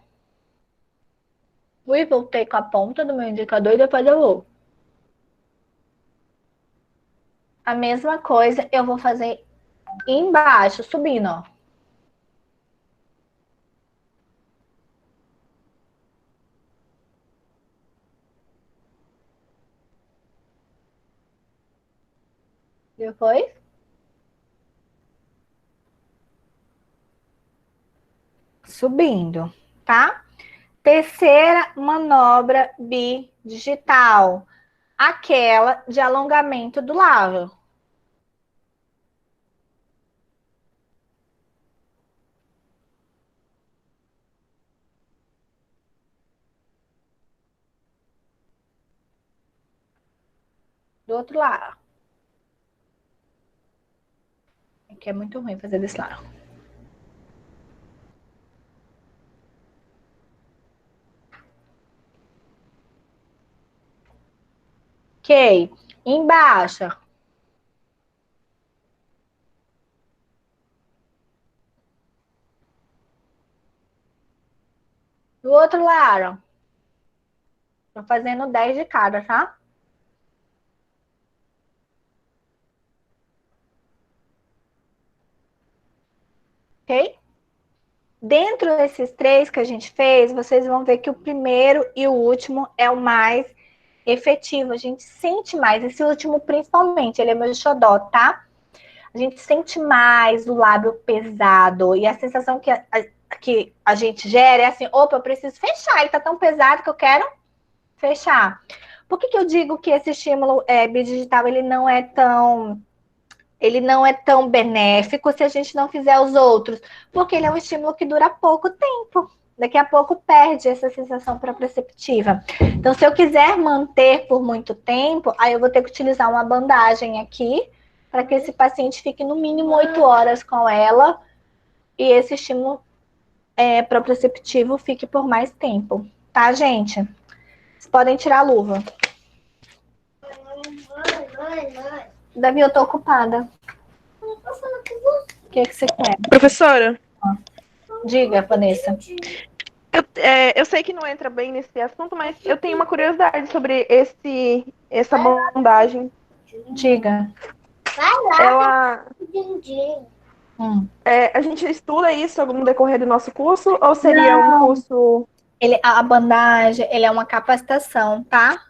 Fui, voltei com a ponta do meu indicador e depois eu vou. A mesma coisa eu vou fazer embaixo, subindo, ó. Depois. Subindo, tá? Terceira manobra bidigital. Aquela de alongamento do lábio. Do outro lado. Aqui é muito ruim fazer desse lado. Ok. Embaixo. Do outro lado. Tô fazendo 10 de cada, tá? Ok? Dentro desses 3 que a gente fez, vocês vão ver que o primeiro e o último é o mais efetivo. A gente sente mais. Esse último, principalmente, ele é meu xodó, tá? A gente sente mais o lábio pesado. E a sensação que a gente gera é assim, opa, eu preciso fechar. Ele tá tão pesado que eu quero fechar. Por que eu digo que esse estímulo bidigital ele não é tão benéfico se a gente não fizer os outros? Porque ele é um estímulo que dura pouco tempo. Daqui a pouco perde essa sensação proprioceptiva. Então, se eu quiser manter por muito tempo, aí eu vou ter que utilizar uma bandagem aqui, para que esse paciente fique no mínimo 8 horas com ela, e esse estímulo proprioceptivo fique por mais tempo. Tá, gente? Vocês podem tirar a luva. Davi, eu tô ocupada. O que você quer?
Professora,
Diga, Vanessa.
eu sei que não entra bem nesse assunto, mas eu tenho uma curiosidade sobre essa bandagem.
Diga.
Ela,
Hum.
a gente estuda isso no decorrer do nosso curso ou seria um curso...
A bandagem, ele é uma capacitação, tá?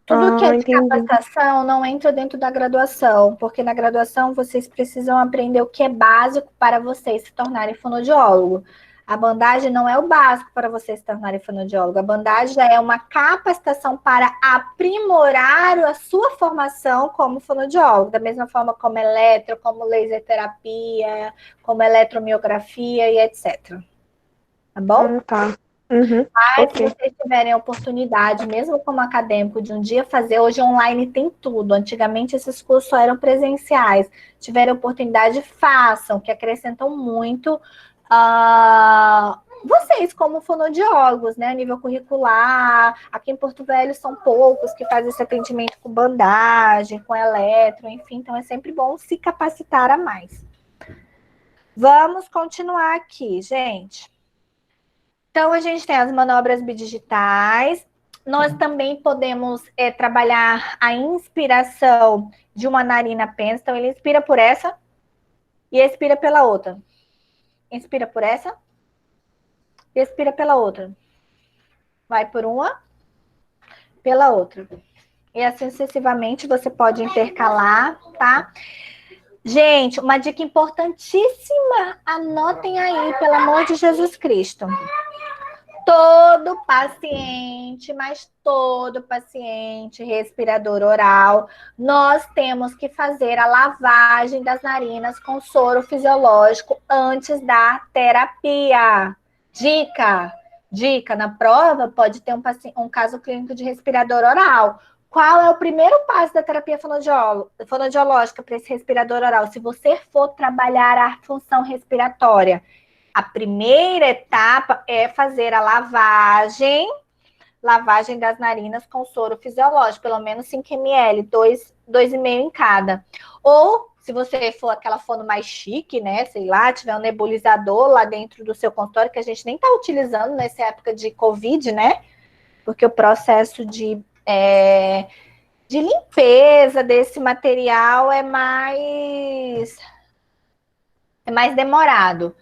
Tudo que é de
entendi.
capacitação não entra dentro da graduação, porque na graduação vocês precisam aprender o que é básico para vocês se tornarem fonoaudiólogo. A bandagem não é o básico para vocês se tornarem fonoaudiólogo. A bandagem já é uma capacitação para aprimorar a sua formação como fonoaudiólogo, da mesma forma como como laser terapia, como eletromiografia e etc. Tá bom?
Tá. Uhum.
Mas
Ok.
se vocês tiverem a oportunidade, mesmo como acadêmico, de um dia fazer, hoje online tem tudo. Antigamente esses cursos só eram presenciais. Tiverem oportunidade, façam, que acrescentam muito vocês, como fonoaudiólogos, né, a nível curricular, aqui em Porto Velho são poucos que fazem esse atendimento com bandagem, com eletro, enfim, então é sempre bom se capacitar a mais. Vamos continuar aqui, gente. Então, a gente tem as manobras bidigitais. Nós também podemos trabalhar a inspiração de uma narina apenas. Então, ele inspira por essa e expira pela outra. Inspira por essa e expira pela outra. Vai por uma, pela outra. E assim sucessivamente você pode intercalar, tá? Gente, uma dica importantíssima, anotem aí, pelo amor de Jesus Cristo. Todo paciente, mas todo paciente respirador oral, nós temos que fazer a lavagem das narinas com soro fisiológico antes da terapia. Dica, na prova pode ter um caso clínico de respirador oral. Qual é o primeiro passo da terapia fonoaudiológica para esse respirador oral? Se você for trabalhar a função respiratória, a primeira etapa é fazer a lavagem das narinas com soro fisiológico, pelo menos 5 ml, 2,5 em cada. Ou, se você for aquela fono mais chique, né, sei lá, tiver um nebulizador lá dentro do seu consultório, que a gente nem está utilizando nessa época de Covid, né, porque o processo de limpeza desse material é mais demorado.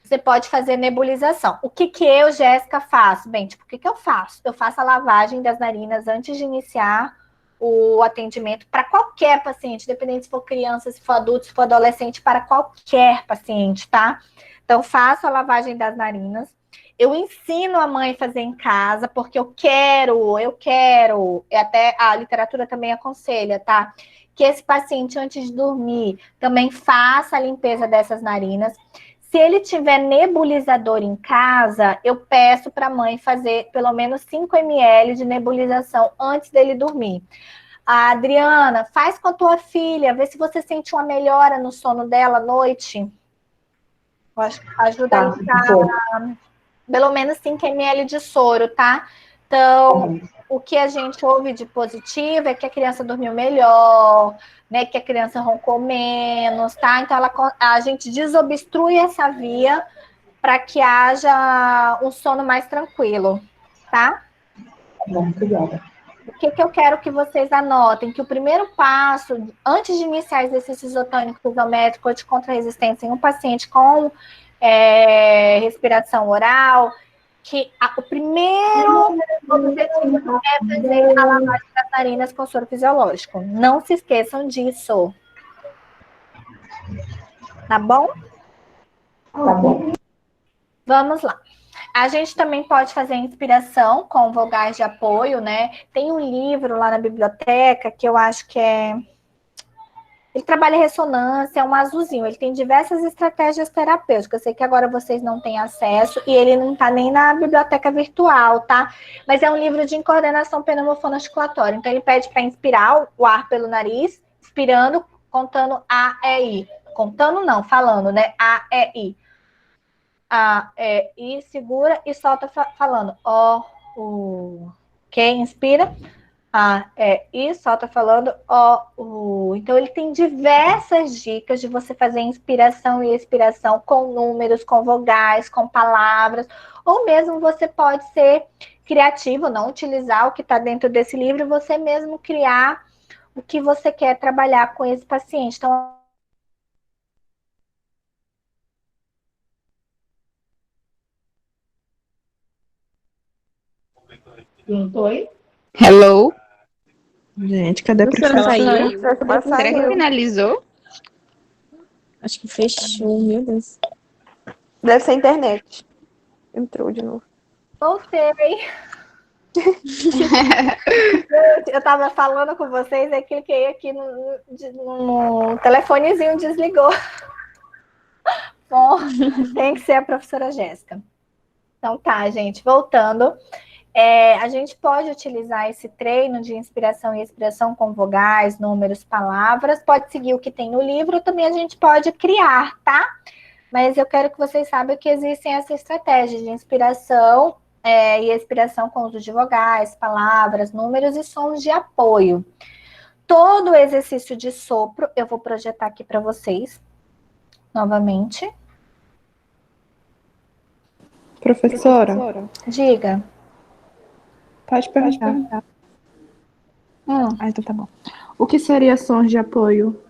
Você pode fazer nebulização. O que eu, Jéssica, faço? Bem, tipo, o que eu faço? Eu faço a lavagem das narinas antes de iniciar o atendimento para qualquer paciente, independente se for criança, se for adulto, se for adolescente, para qualquer paciente, tá? Então, faço a lavagem das narinas. Eu ensino a mãe a fazer em casa, porque eu quero, e até a literatura também aconselha, tá? Que esse paciente, antes de dormir, também faça a limpeza dessas narinas. Se ele tiver nebulizador em casa, eu peço para a mãe fazer pelo menos 5 ml de nebulização antes dele dormir. A Adriana, faz com a tua filha, vê se você sente uma melhora no sono dela à noite. Eu acho que ajuda a limpar pelo menos 5 ml de soro, tá? Então, o que a gente ouve de positivo é que a criança dormiu melhor, né? Que a criança roncou menos, tá? Então, a gente desobstrui essa via para que haja um sono mais tranquilo, tá?
Bom, obrigada.
O que eu quero que vocês anotem? Que o primeiro passo, antes de iniciar exercício isotônico isométrico ou de contra-resistência em um paciente com respiração oral, que o primeiro objetivo é fazer a lavagem das narinas com soro fisiológico. Não se esqueçam disso. Tá bom?
Tá bom.
Vamos lá. A gente também pode fazer inspiração com vogais de apoio, né? Tem um livro lá na biblioteca que eu acho que ele trabalha ressonância, é um azulzinho. Ele tem diversas estratégias terapêuticas. Eu sei que agora vocês não têm acesso e ele não está nem na biblioteca virtual, tá? Mas é um livro de coordenação pneumofonoarticulatória. Então, ele pede para inspirar o ar pelo nariz, inspirando, contando A, E, I. Contando não, falando, né? A, E, I. A, E, I, segura e solta falando. O, U. Ok? Inspira. E solta falando Então, ele tem diversas dicas de você fazer inspiração e expiração com números, com vogais, com palavras, ou mesmo você pode ser criativo, não utilizar o que está dentro desse livro, e você mesmo criar o que você quer trabalhar com esse paciente. Então,
Não foi?
Hello?
Gente, cadê a
Professora
professora?
saiu.
Será que finalizou?
Acho que fechou, meu Deus.
Deve ser a internet. Entrou de novo.
voltei. Eu estava falando com vocês, aí cliquei aqui no telefonezinho, desligou. Bom, tem que ser a professora Jéssica. Então tá, gente, voltando. A gente pode utilizar esse treino de inspiração e expiração com vogais, números, palavras, pode seguir o que tem no livro, também a gente pode criar, tá? mas eu quero que vocês saibam que existem essa estratégia de inspiração e expiração com uso de vogais, palavras, números e sons de apoio. Todo o exercício de sopro, eu vou projetar aqui para vocês, novamente.
Professora,
Diga.
pode perguntar.
Então
tá bom. O que seria sons de apoio?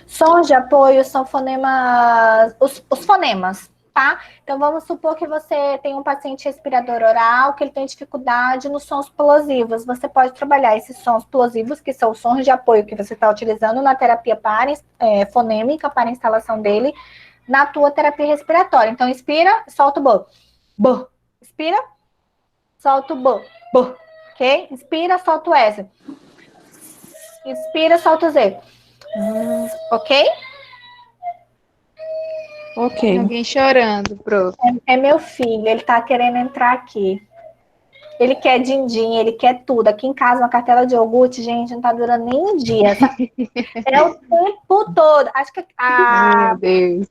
Sons de apoio são fonemas, os fonemas, tá? Então, vamos supor que você tem um paciente respirador oral, que ele tem dificuldade nos sons plosivos. Você pode trabalhar esses sons plosivos, que são os sons de apoio que você está utilizando na terapia fonêmica, para a instalação dele, na tua terapia respiratória. Então, inspira, solta o bo. Bo. Inspira, solta o bo. Bo. Ok? Inspira, solta o S. Inspira, solta o Z. Ok?
Ok.
Alguém chorando, prof.
É meu filho, ele tá querendo entrar aqui. Ele quer din-din, ele quer tudo. Aqui em casa, uma cartela de iogurte, gente, não tá durando nem um dia. É o tempo todo. Acho que
Meu Deus.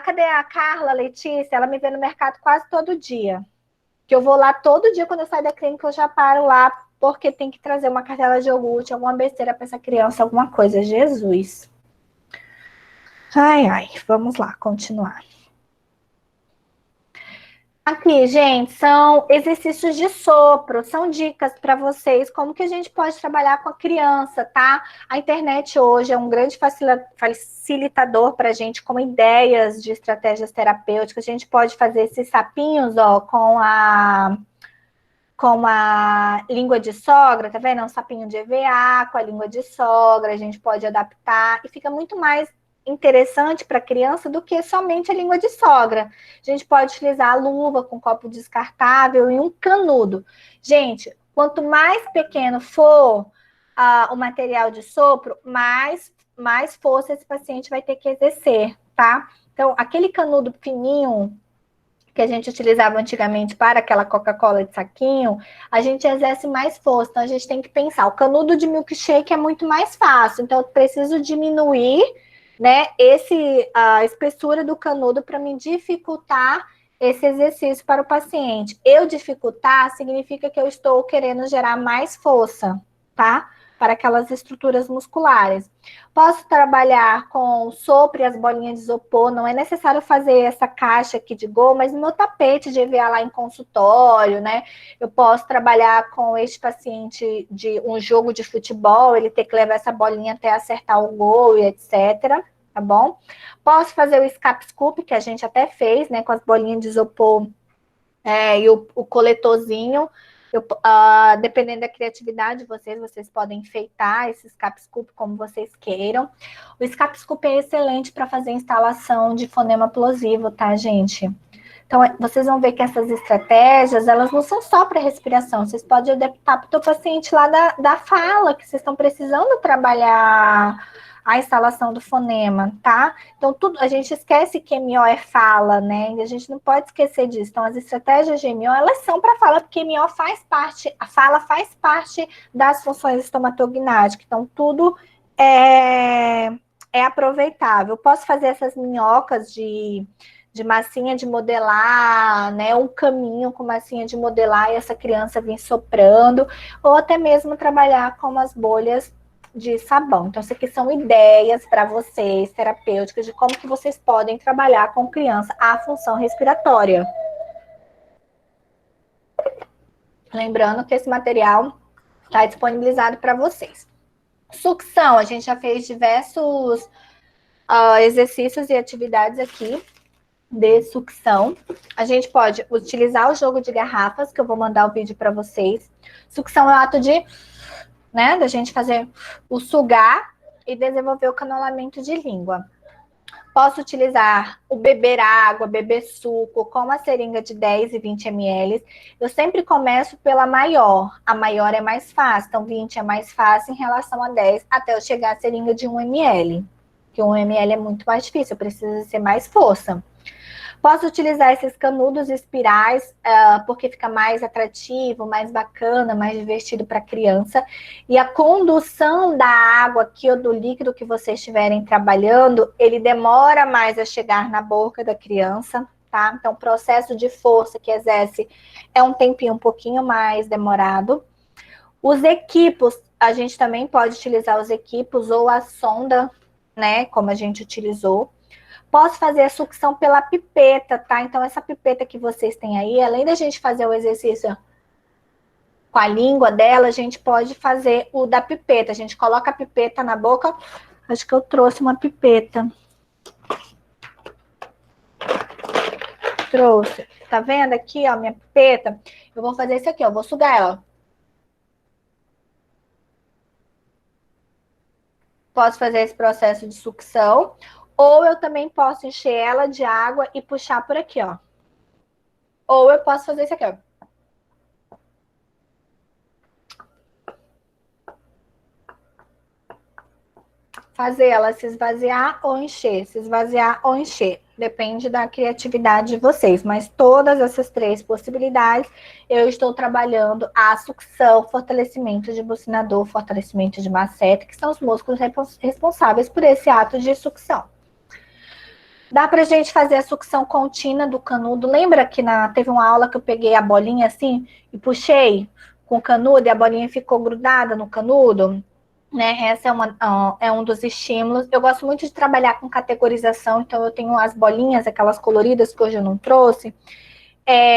cadê a Carla, Letícia? Ela me vê no mercado quase todo dia. Que eu vou lá todo dia, quando eu saio da clínica, eu já paro lá, porque tem que trazer uma cartela de iogurte, alguma besteira para essa criança, alguma coisa. Jesus. Ai, vamos lá, continuar. Aqui, gente, são exercícios de sopro, são dicas para vocês, como que a gente pode trabalhar com a criança, tá? A internet hoje é um grande facilitador para a gente, com ideias de estratégias terapêuticas. A gente pode fazer esses sapinhos, ó, com a língua de sogra, tá vendo? Um sapinho de EVA com a língua de sogra, a gente pode adaptar e fica muito mais interessante para a criança do que somente a língua de sogra. A gente pode utilizar a luva com copo descartável e um canudo. Gente, quanto mais pequeno for o material de sopro, mais força esse paciente vai ter que exercer, tá? Então, aquele canudo fininho que a gente utilizava antigamente para aquela Coca-Cola de saquinho, a gente exerce mais força. Então, a gente tem que pensar, o canudo de milkshake é muito mais fácil, então eu preciso diminuir, né, a espessura do canudo para me dificultar esse exercício para o paciente. Eu dificultar significa que eu estou querendo gerar mais força, tá? Para aquelas estruturas musculares. Posso trabalhar com sopro e as bolinhas de isopor, não é necessário fazer essa caixa aqui de gol, mas no meu tapete de EVA lá em consultório, né? Eu posso trabalhar com este paciente de um jogo de futebol, ele ter que levar essa bolinha até acertar o gol e etc, tá bom? Posso fazer o escape scoop, que a gente até fez, né? Com as bolinhas de isopor e o coletorzinho. Dependendo da criatividade de vocês podem enfeitar esse escape scoop como vocês queiram. O escape scoop é excelente para fazer instalação de fonema plosivo, tá, gente? Então, vocês vão ver que essas estratégias, elas não são só para respiração, vocês podem adaptar para o teu paciente lá da fala, que vocês estão precisando trabalhar a instalação do fonema, tá? Então, a gente esquece que MO é fala, né? E a gente não pode esquecer disso. Então, as estratégias de MO, elas são para fala, porque MO faz parte, a fala faz parte das funções estomatognáticas. Então, tudo é aproveitável. Eu posso fazer essas minhocas de massinha de modelar, né? Um caminho com massinha de modelar e essa criança vir soprando, ou até mesmo trabalhar com umas bolhas de sabão. Então, isso aqui são ideias para vocês, terapêuticas, de como que vocês podem trabalhar com criança a função respiratória. Lembrando que esse material está disponibilizado para vocês. Sucção, a gente já fez diversos exercícios e atividades aqui de sucção. A gente pode utilizar o jogo de garrafas, que eu vou mandar o vídeo para vocês. Sucção é o ato de, né, da gente fazer o sugar e desenvolver o canolamento de língua. Posso utilizar o beber água, beber suco, com uma seringa de 10 e 20 ml. Eu sempre começo pela maior. A maior é mais fácil, então 20 é mais fácil em relação a 10, até eu chegar à seringa de 1 ml. Que 1 ml é muito mais difícil, eu preciso ter mais força. Posso utilizar esses canudos espirais, porque fica mais atrativo, mais bacana, mais divertido para a criança. E a condução da água aqui ou do líquido que vocês estiverem trabalhando, ele demora mais a chegar na boca da criança, tá? Então, o processo de força que exerce é um tempinho um pouquinho mais demorado. Os equipos, a gente também pode utilizar os equipos ou a sonda, né? Como a gente utilizou. Posso fazer a sucção pela pipeta, tá? Então, essa pipeta que vocês têm aí, além da gente fazer o exercício com a língua dela, a gente pode fazer o da pipeta. A gente coloca a pipeta na boca. Acho que eu trouxe uma pipeta. Trouxe. Tá vendo aqui, ó, minha pipeta? Eu vou fazer isso aqui, ó. Vou sugar ela. Posso fazer esse processo de sucção. Ou eu também posso encher ela de água e puxar por aqui, ó. Ou eu posso fazer isso aqui, ó. Fazer ela se esvaziar ou encher, se esvaziar ou encher. Depende da criatividade de vocês. Mas todas essas três possibilidades, eu estou trabalhando a sucção, fortalecimento de bucinador, fortalecimento de masseter, que são os músculos responsáveis por esse ato de sucção. Dá pra gente fazer a sucção contínua do canudo. Lembra que teve uma aula que eu peguei a bolinha assim e puxei com o canudo e a bolinha ficou grudada no canudo? Né? Essa é um dos estímulos. Eu gosto muito de trabalhar com categorização, então eu tenho as bolinhas, aquelas coloridas que hoje eu não trouxe.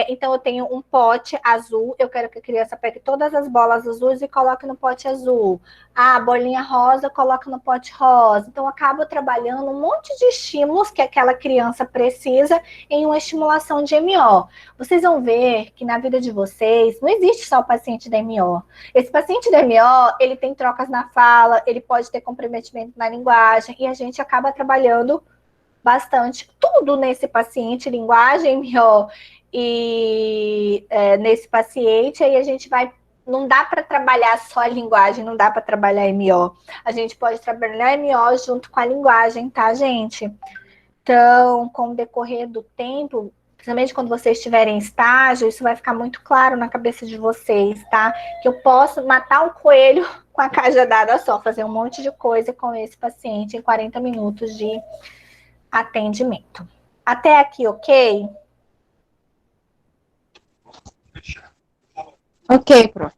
Então eu tenho um pote azul, eu quero que a criança pegue todas as bolas azuis e coloque no pote azul. A bolinha rosa, coloca no pote rosa. Então eu acabo trabalhando um monte de estímulos que aquela criança precisa em uma estimulação de MO. Vocês vão ver que na vida de vocês não existe só o paciente da MO. Esse paciente da MO, ele tem trocas na fala, ele pode ter comprometimento na linguagem e a gente acaba trabalhando bastante tudo nesse paciente, linguagem, MO, e nesse paciente, aí a gente vai, não dá para trabalhar só a linguagem, não dá para trabalhar MO. A gente pode trabalhar MO junto com a linguagem, tá, gente? Então, com o decorrer do tempo, principalmente quando vocês estiverem em estágio, isso vai ficar muito claro na cabeça de vocês, tá? Que eu posso matar um coelho com a cajadada só, fazer um monte de coisa com esse paciente em 40 minutos de atendimento. Até aqui, ok?
Ok, prof.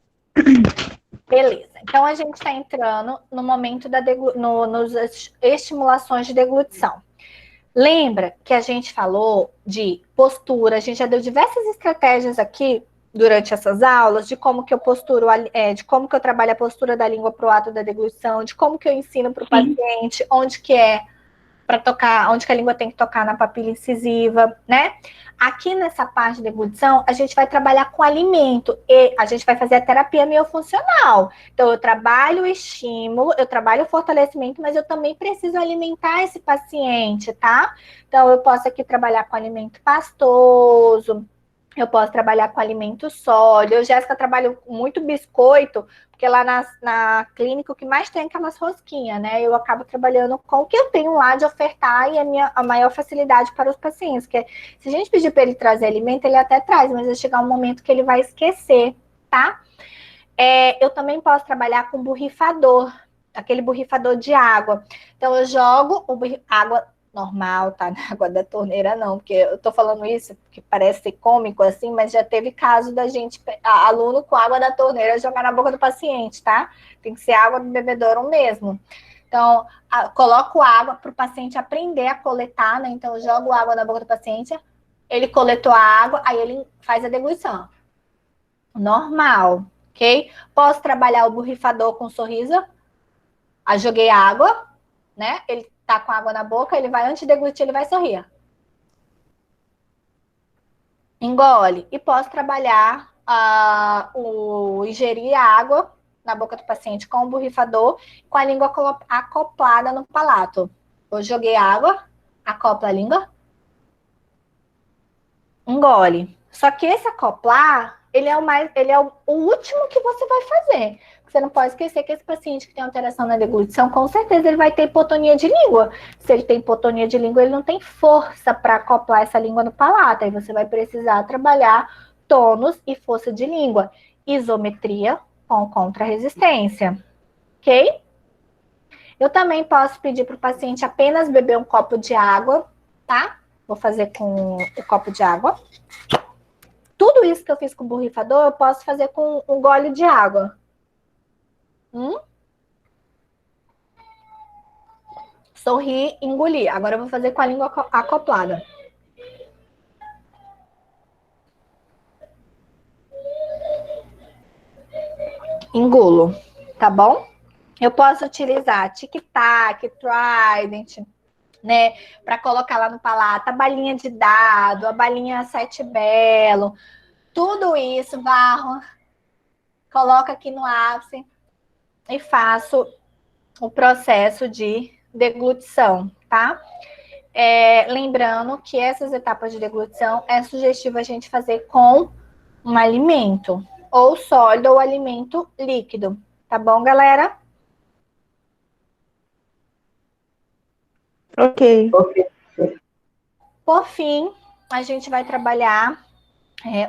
Beleza. Então, a gente está entrando no momento nos estimulações de deglutição. Lembra que a gente falou de postura, a gente já deu diversas estratégias aqui durante essas aulas, de como que eu posturo, de como que eu trabalho a postura da língua para o ato da deglutição, de como que eu ensino para o paciente, onde que é para tocar, onde que a língua tem que tocar na papila incisiva, né? Aqui nessa parte de deglutição, a gente vai trabalhar com alimento e a gente vai fazer a terapia miofuncional. Então, eu trabalho o estímulo, eu trabalho o fortalecimento, mas eu também preciso alimentar esse paciente, tá? Então, eu posso aqui trabalhar com alimento pastoso, eu posso trabalhar com alimento sólido. Eu, Jéssica, trabalho muito biscoito, porque lá na clínica o que mais tem é aquelas rosquinhas, né? Eu acabo trabalhando com o que eu tenho lá de ofertar e a maior facilidade para os pacientes. Que se a gente pedir para ele trazer alimento, ele até traz, mas vai chegar um momento que ele vai esquecer, tá? Eu também posso trabalhar com borrifador, aquele borrifador de água. Então, eu jogo água normal, tá? Na água da torneira, não, porque eu tô falando isso, que parece ser cômico, assim, mas já teve caso da gente, aluno com água da torneira, jogar na boca do paciente, tá? Tem que ser água do bebedouro mesmo. Então, coloco água para o paciente aprender a coletar, né? Então, eu jogo água na boca do paciente, ele coletou a água, aí ele faz a deglutição. Normal, ok? Posso trabalhar o borrifador com sorriso? Joguei água, né? Ele tá com água na boca, ele vai, antes de deglutir, ele vai sorrir. Engole. E posso trabalhar ingerir água na boca do paciente com o borrifador, com a língua acoplada no palato. Eu joguei água, acopla a língua, engole. Só que esse acoplar ele é o último que você vai fazer. Você não pode esquecer que esse paciente que tem alteração na deglutição, com certeza ele vai ter hipotonia de língua. Se ele tem hipotonia de língua, ele não tem força para acoplar essa língua no palato. Aí você vai precisar trabalhar tônus e força de língua. Isometria com contra-resistência. Ok? Eu também posso pedir para o paciente apenas beber um copo de água, tá? Vou fazer com o copo de água. Tudo isso que eu fiz com o borrifador, eu posso fazer com um gole de água. Sorrir, engolir. Agora eu vou fazer com a língua acoplada. Engulo, tá bom? Eu posso utilizar tic-tac, Trident, né? Para colocar lá no palato, a balinha de dado, a balinha sete belo, tudo isso, varro, coloco aqui no ápice e faço o processo de deglutição, tá? Lembrando que essas etapas de deglutição é sugestivo a gente fazer com um alimento, ou sólido ou alimento líquido, tá bom, galera?
Ok.
Por fim, a gente vai trabalhar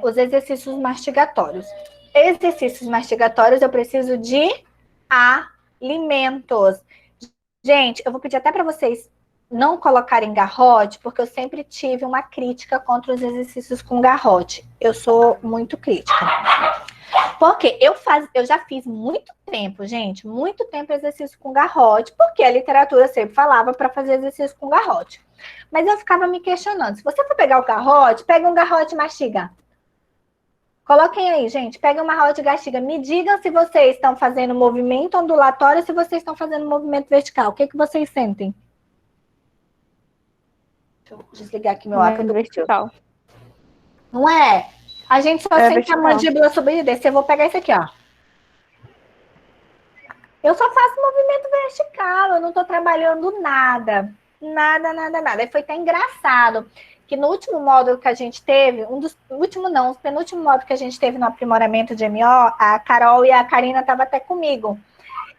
os exercícios mastigatórios. Exercícios mastigatórios, eu preciso de alimentos. Gente, eu vou pedir até para vocês não colocarem garrote, porque eu sempre tive uma crítica contra os exercícios com garrote. Eu sou muito crítica. Porque eu já fiz muito tempo, gente, muito tempo exercício com garrote, porque a literatura sempre falava para fazer exercício com garrote. Mas eu ficava me questionando, se você for pegar o garrote, pega um garrote e mastiga. Coloquem aí, gente, pega uma garrote e mastiga. Me digam se vocês estão fazendo movimento ondulatório ou se vocês estão fazendo movimento vertical. O que vocês sentem? Deixa eu desligar aqui meu ar.
Vertical.
Não é? A gente só sente
vertical.
a mandíbula subir e descer. Eu vou pegar esse aqui, ó. Eu só faço movimento vertical, eu não estou trabalhando nada. Nada. E foi até engraçado que no último módulo que a gente teve, o penúltimo módulo que a gente teve no aprimoramento de MO, a Carol e a Karina estavam até comigo.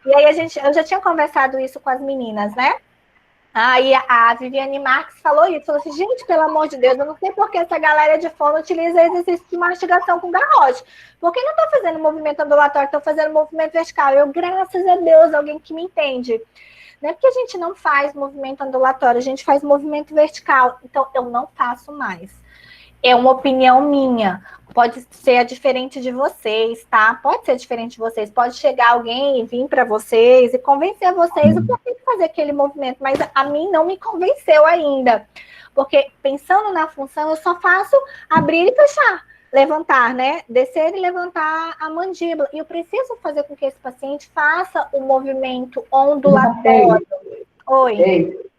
E aí eu já tinha conversado isso com as meninas, né? Aí a Viviane Marques falou isso, falou assim, gente, pelo amor de Deus, eu não sei por que essa galera de fono utiliza exercício de mastigação com garrote. Por que não estou fazendo movimento ondulatório, estou fazendo movimento vertical? Eu, graças a Deus, alguém que me entende. Não é porque a gente não faz movimento ondulatório, a gente faz movimento vertical. Então, eu não faço mais. É uma opinião minha. Pode ser diferente de vocês, tá? Pode ser diferente de vocês. Pode chegar alguém e vir para vocês e convencer vocês o porquê de fazer aquele movimento, mas a mim não me convenceu ainda. Porque pensando na função, eu só faço abrir e fechar. Levantar, né? Descer e levantar a mandíbula. E eu preciso fazer com que esse paciente faça o movimento ondulatório. Oi.
Ei.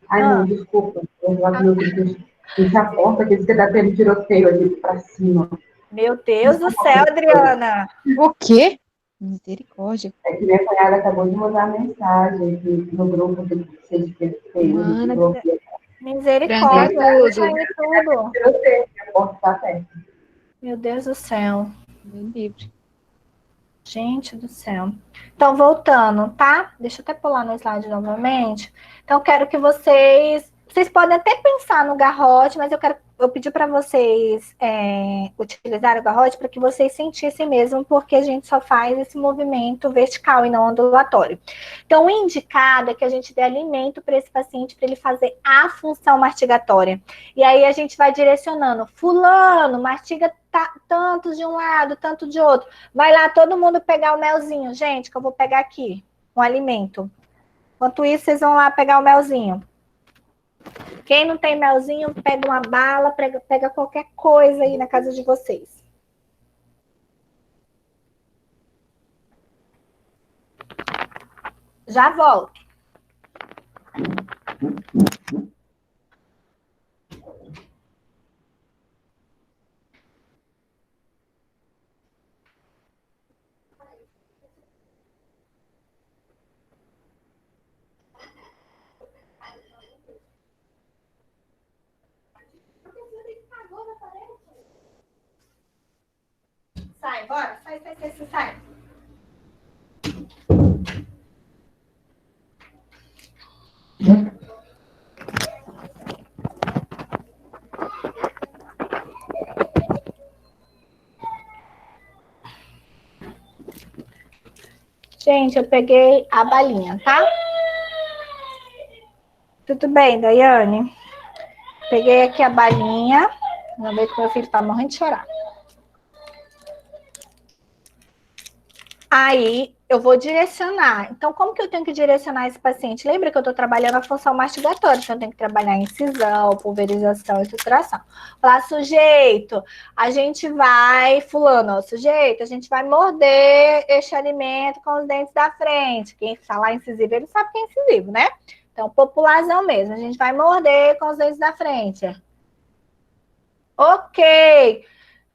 Ai, não, desculpa. Eu vou meu Deus. Fecha a porta que você tá tendo tiroteio ali pra cima.
Meu Deus do céu, Adriana.
O quê? Misericórdia.
É que minha cunhada acabou de mandar mensagem no grupo que vocês fez.
Mano,
Misericórdia. Deixa aí tudo.
Tiroteio, a porta tá aberta.
Meu Deus do céu.
meu livre.
Gente do céu. Então, voltando, tá? Deixa eu até pular no slide novamente. Então, eu quero que vocês podem até pensar no garrote, mas eu pedi para vocês utilizarem o garrote para que vocês sentissem mesmo, porque a gente só faz esse movimento vertical e não ondulatório. Então, o indicado é que a gente dê alimento para esse paciente para ele fazer a função mastigatória. E aí a gente vai direcionando. Fulano, mastiga tanto de um lado, tanto de outro. Vai lá todo mundo pegar o melzinho, gente, que eu vou pegar aqui, um alimento. Enquanto isso, vocês vão lá pegar o melzinho. Quem não tem melzinho, pega uma bala, pega qualquer coisa aí na casa de vocês. Já volto. Sai, bora. Sai. Gente, eu peguei a balinha, tá? Tudo bem, Daiane? Peguei aqui a balinha. Vamos ver que meu filho tá morrendo de chorar. Aí, eu vou direcionar. Então, como que eu tenho que direcionar esse paciente? Lembra que eu estou trabalhando a função mastigatória, então eu tenho que trabalhar incisão, pulverização e trituração. Falar, sujeito, a gente vai, fulano, sujeito, a gente vai morder este alimento com os dentes da frente. Quem falar incisivo, ele sabe que é incisivo, né? Então, população mesmo, a gente vai morder com os dentes da frente. Ok.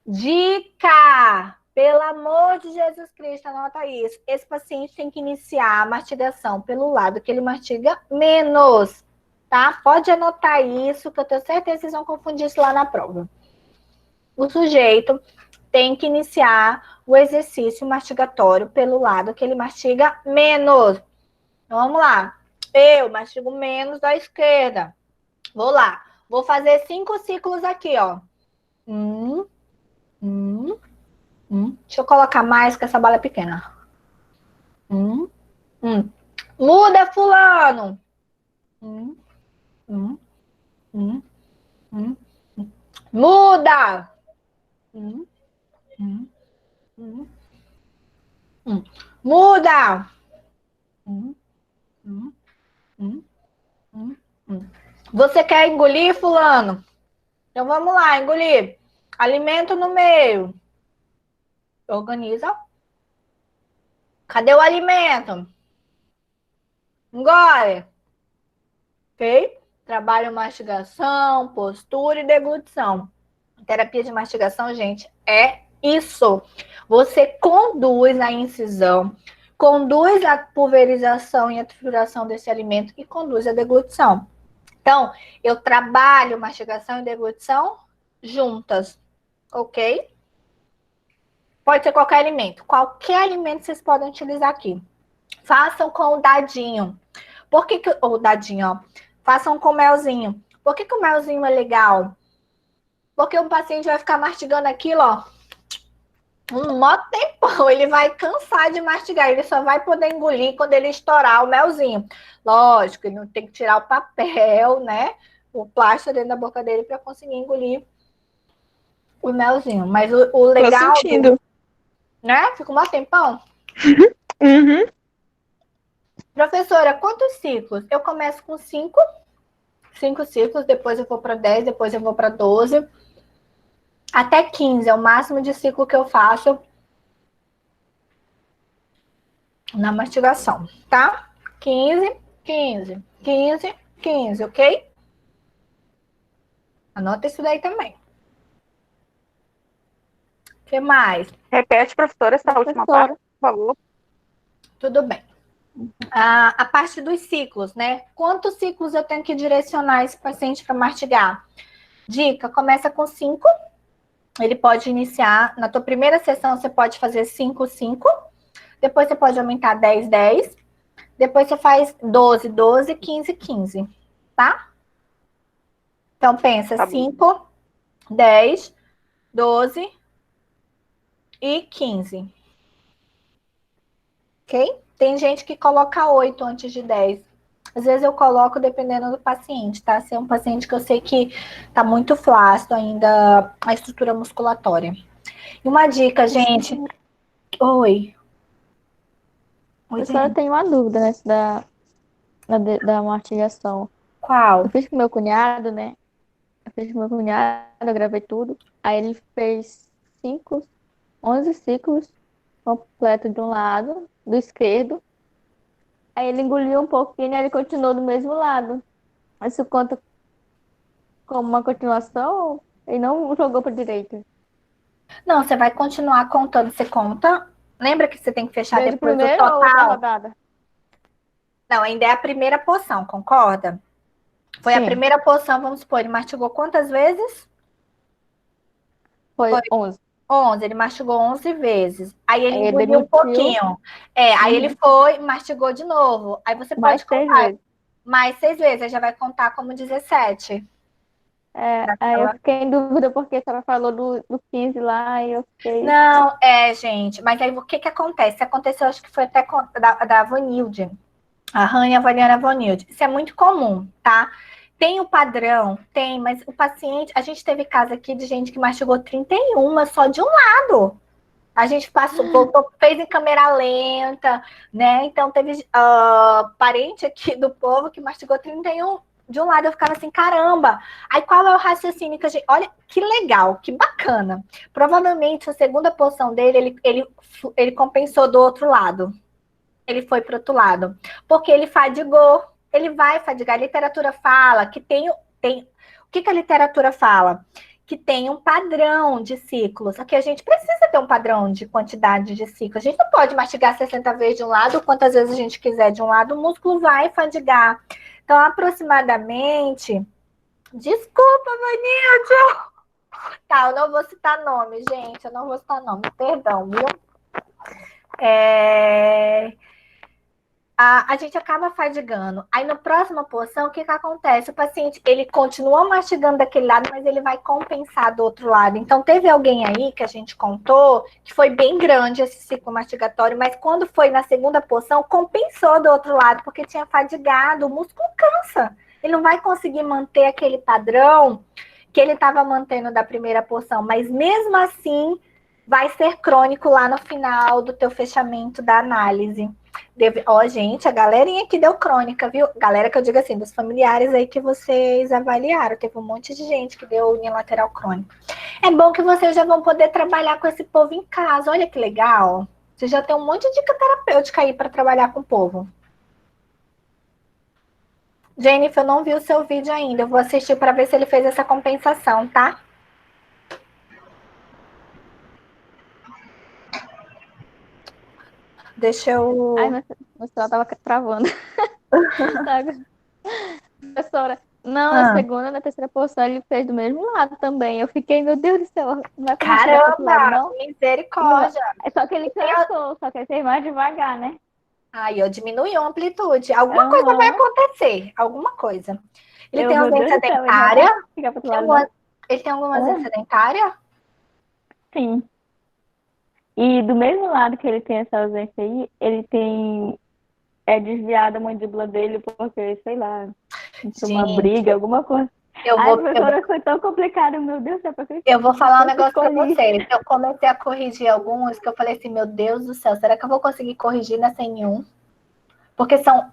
Dica! Pelo amor de Jesus Cristo, anota isso. Esse paciente tem que iniciar a mastigação pelo lado que ele mastiga menos, tá? Pode anotar isso, que eu tenho certeza que vocês vão confundir isso lá na prova. O sujeito tem que iniciar o exercício mastigatório pelo lado que ele mastiga menos. Então, vamos lá. Eu mastigo menos da esquerda. Vou lá. Vou fazer 5 ciclos aqui, ó. Deixa eu colocar mais, que essa bala é pequena. Muda, fulano. Muda. Muda. Você quer engolir, fulano? Então vamos lá, engolir. Alimento no meio. Organiza. Cadê o alimento? Engole. Ok? Trabalho mastigação, postura e deglutição. Terapia de mastigação, gente, é isso. Você conduz a incisão, conduz a pulverização e a trituração desse alimento e conduz a deglutição. Então, eu trabalho mastigação e deglutição juntas, ok? Pode ser qualquer alimento. Qualquer alimento vocês podem utilizar aqui. Façam com o dadinho. Por que o dadinho, ó? Façam com melzinho. Por que o melzinho é legal? Porque o paciente vai ficar mastigando aquilo, ó, um mó tempão. Ele vai cansar de mastigar. Ele só vai poder engolir quando ele estourar o melzinho. Lógico, ele não tem que tirar o papel, né? O plástico dentro da boca dele para conseguir engolir o melzinho. Mas o legal...
Tô sentindo.
Né? Fica um mó tempão.
Uhum.
Professora, quantos ciclos? Eu começo com 5 ciclos, depois eu vou para 10, depois eu vou para 12. Até 15 é o máximo de ciclo que eu faço na mastigação, tá? 15, 15, 15, 15, ok? Anota isso daí também. O que mais?
Repete, professora, essa última parte, por favor.
Tudo bem. A parte dos ciclos, né? Quantos ciclos eu tenho que direcionar esse paciente para mastigar? Dica, começa com 5. Ele pode iniciar, na tua primeira sessão, você pode fazer 5, 5. Depois você pode aumentar 10, 10. Depois você faz 12, 12, 15, 15. Tá? Então, pensa,
Tá
5, 10, 12 e 15. Ok? Tem gente que coloca 8 antes de 10. Às vezes eu coloco dependendo do paciente, tá? Se é um paciente que eu sei que tá muito flácido ainda a estrutura musculatória. E uma dica, gente. Oi. Oi,
Eu só
gente.
tenho uma dúvida nessa da mastigação.
Qual?
Eu fiz com meu cunhado, né? Eu gravei tudo. Aí ele fez 11 ciclos completos de um lado, do esquerdo. Aí ele engoliu um pouquinho e ele continuou do mesmo lado. Isso conta como uma continuação? Ele não jogou para direita.
Não, você vai continuar contando. Você conta. Lembra que você tem que fechar
Desde o
depois o
primeiro ou outra
total?
rodada?
Não, ainda é a primeira porção, concorda? Foi a
Sim.
primeira porção, vamos supor, ele mastigou quantas vezes?
Foi
Foi.
11.
11, ele mastigou 11 vezes. Aí ele
Aí ele
engoliu um
deglutiu.
pouquinho. Aí ele foi, mastigou de novo. Aí você
Mais
pode
6
contar
vezes.
mais 6 vezes, aí já vai contar como 17.
Aí eu
Daquela...
fiquei em dúvida porque a senhora falou do 15 lá e eu fiquei.
Não, gente, mas aí o que acontece? Aconteceu, acho que foi até da Vanilde. A Rania Valiana Vanilde. Isso é muito comum, tá? Tem o padrão, tem, mas o paciente... A gente teve caso aqui de gente que mastigou 31 só de um lado. A gente passou, voltou, fez em câmera lenta, né? Então teve parente aqui do povo que mastigou 31 de um lado. Eu ficava assim, caramba. Aí qual é o raciocínio que a gente... Olha, que legal, que bacana. Provavelmente a segunda porção dele, ele compensou do outro lado. Ele foi para o outro lado. Porque ele fadigou. Ele vai fadigar. A literatura fala que tem... O que a literatura fala? Que tem um padrão de ciclos. Aqui a gente precisa ter um padrão de quantidade de ciclos. A gente não pode mastigar 60 vezes de um lado, quantas vezes a gente quiser de um lado, o músculo vai fadigar. Então, aproximadamente... Desculpa, Vanilde! Tá, eu não vou citar nome, gente. Eu não vou citar nome. Perdão, viu? A gente acaba fadigando. Aí, na próxima porção, o que acontece? O paciente, ele continua mastigando daquele lado, mas ele vai compensar do outro lado. Então, teve alguém aí que a gente contou, que foi bem grande esse ciclo mastigatório, mas quando foi na segunda porção, compensou do outro lado, porque tinha fadigado. O músculo cansa. Ele não vai conseguir manter aquele padrão que ele estava mantendo da primeira porção, mas mesmo assim, vai ser crônico lá no final do teu fechamento da análise. Gente, a galerinha que deu crônica, viu? Galera que eu digo assim, dos familiares aí que vocês avaliaram. Teve um monte de gente que deu unilateral crônica. É bom que vocês já vão poder trabalhar com esse povo em casa. Olha que legal. Você já tem um monte de dica terapêutica aí para trabalhar com o povo. Jennifer, eu não vi o seu vídeo ainda. Eu vou assistir para ver se ele fez essa compensação, tá? Deixa eu...
Ai, meu celular tava travando. Professora, não, na segunda, na terceira porção, ele fez do mesmo lado também. Eu fiquei, meu Deus do céu, não vai começar pro outro lado, não?
Misericórdia.
É só que ele cansou, só que ele fez mais devagar, né?
Aí eu diminui a amplitude. Alguma coisa vai acontecer. Alguma coisa. Ele tem ausência dentária? Ele tem alguma ausência dentária?
Sim. E do mesmo lado que ele tem essa ausência aí, ele tem desviada a mandíbula dele porque, sei lá, uma briga, alguma coisa. Professora, foi tão complicado, meu Deus do céu.
Eu vou falar um negócio pra vocês. Eu comecei a corrigir alguns que eu falei assim, meu Deus do céu, será que eu vou conseguir corrigir nessa nenhum? Porque são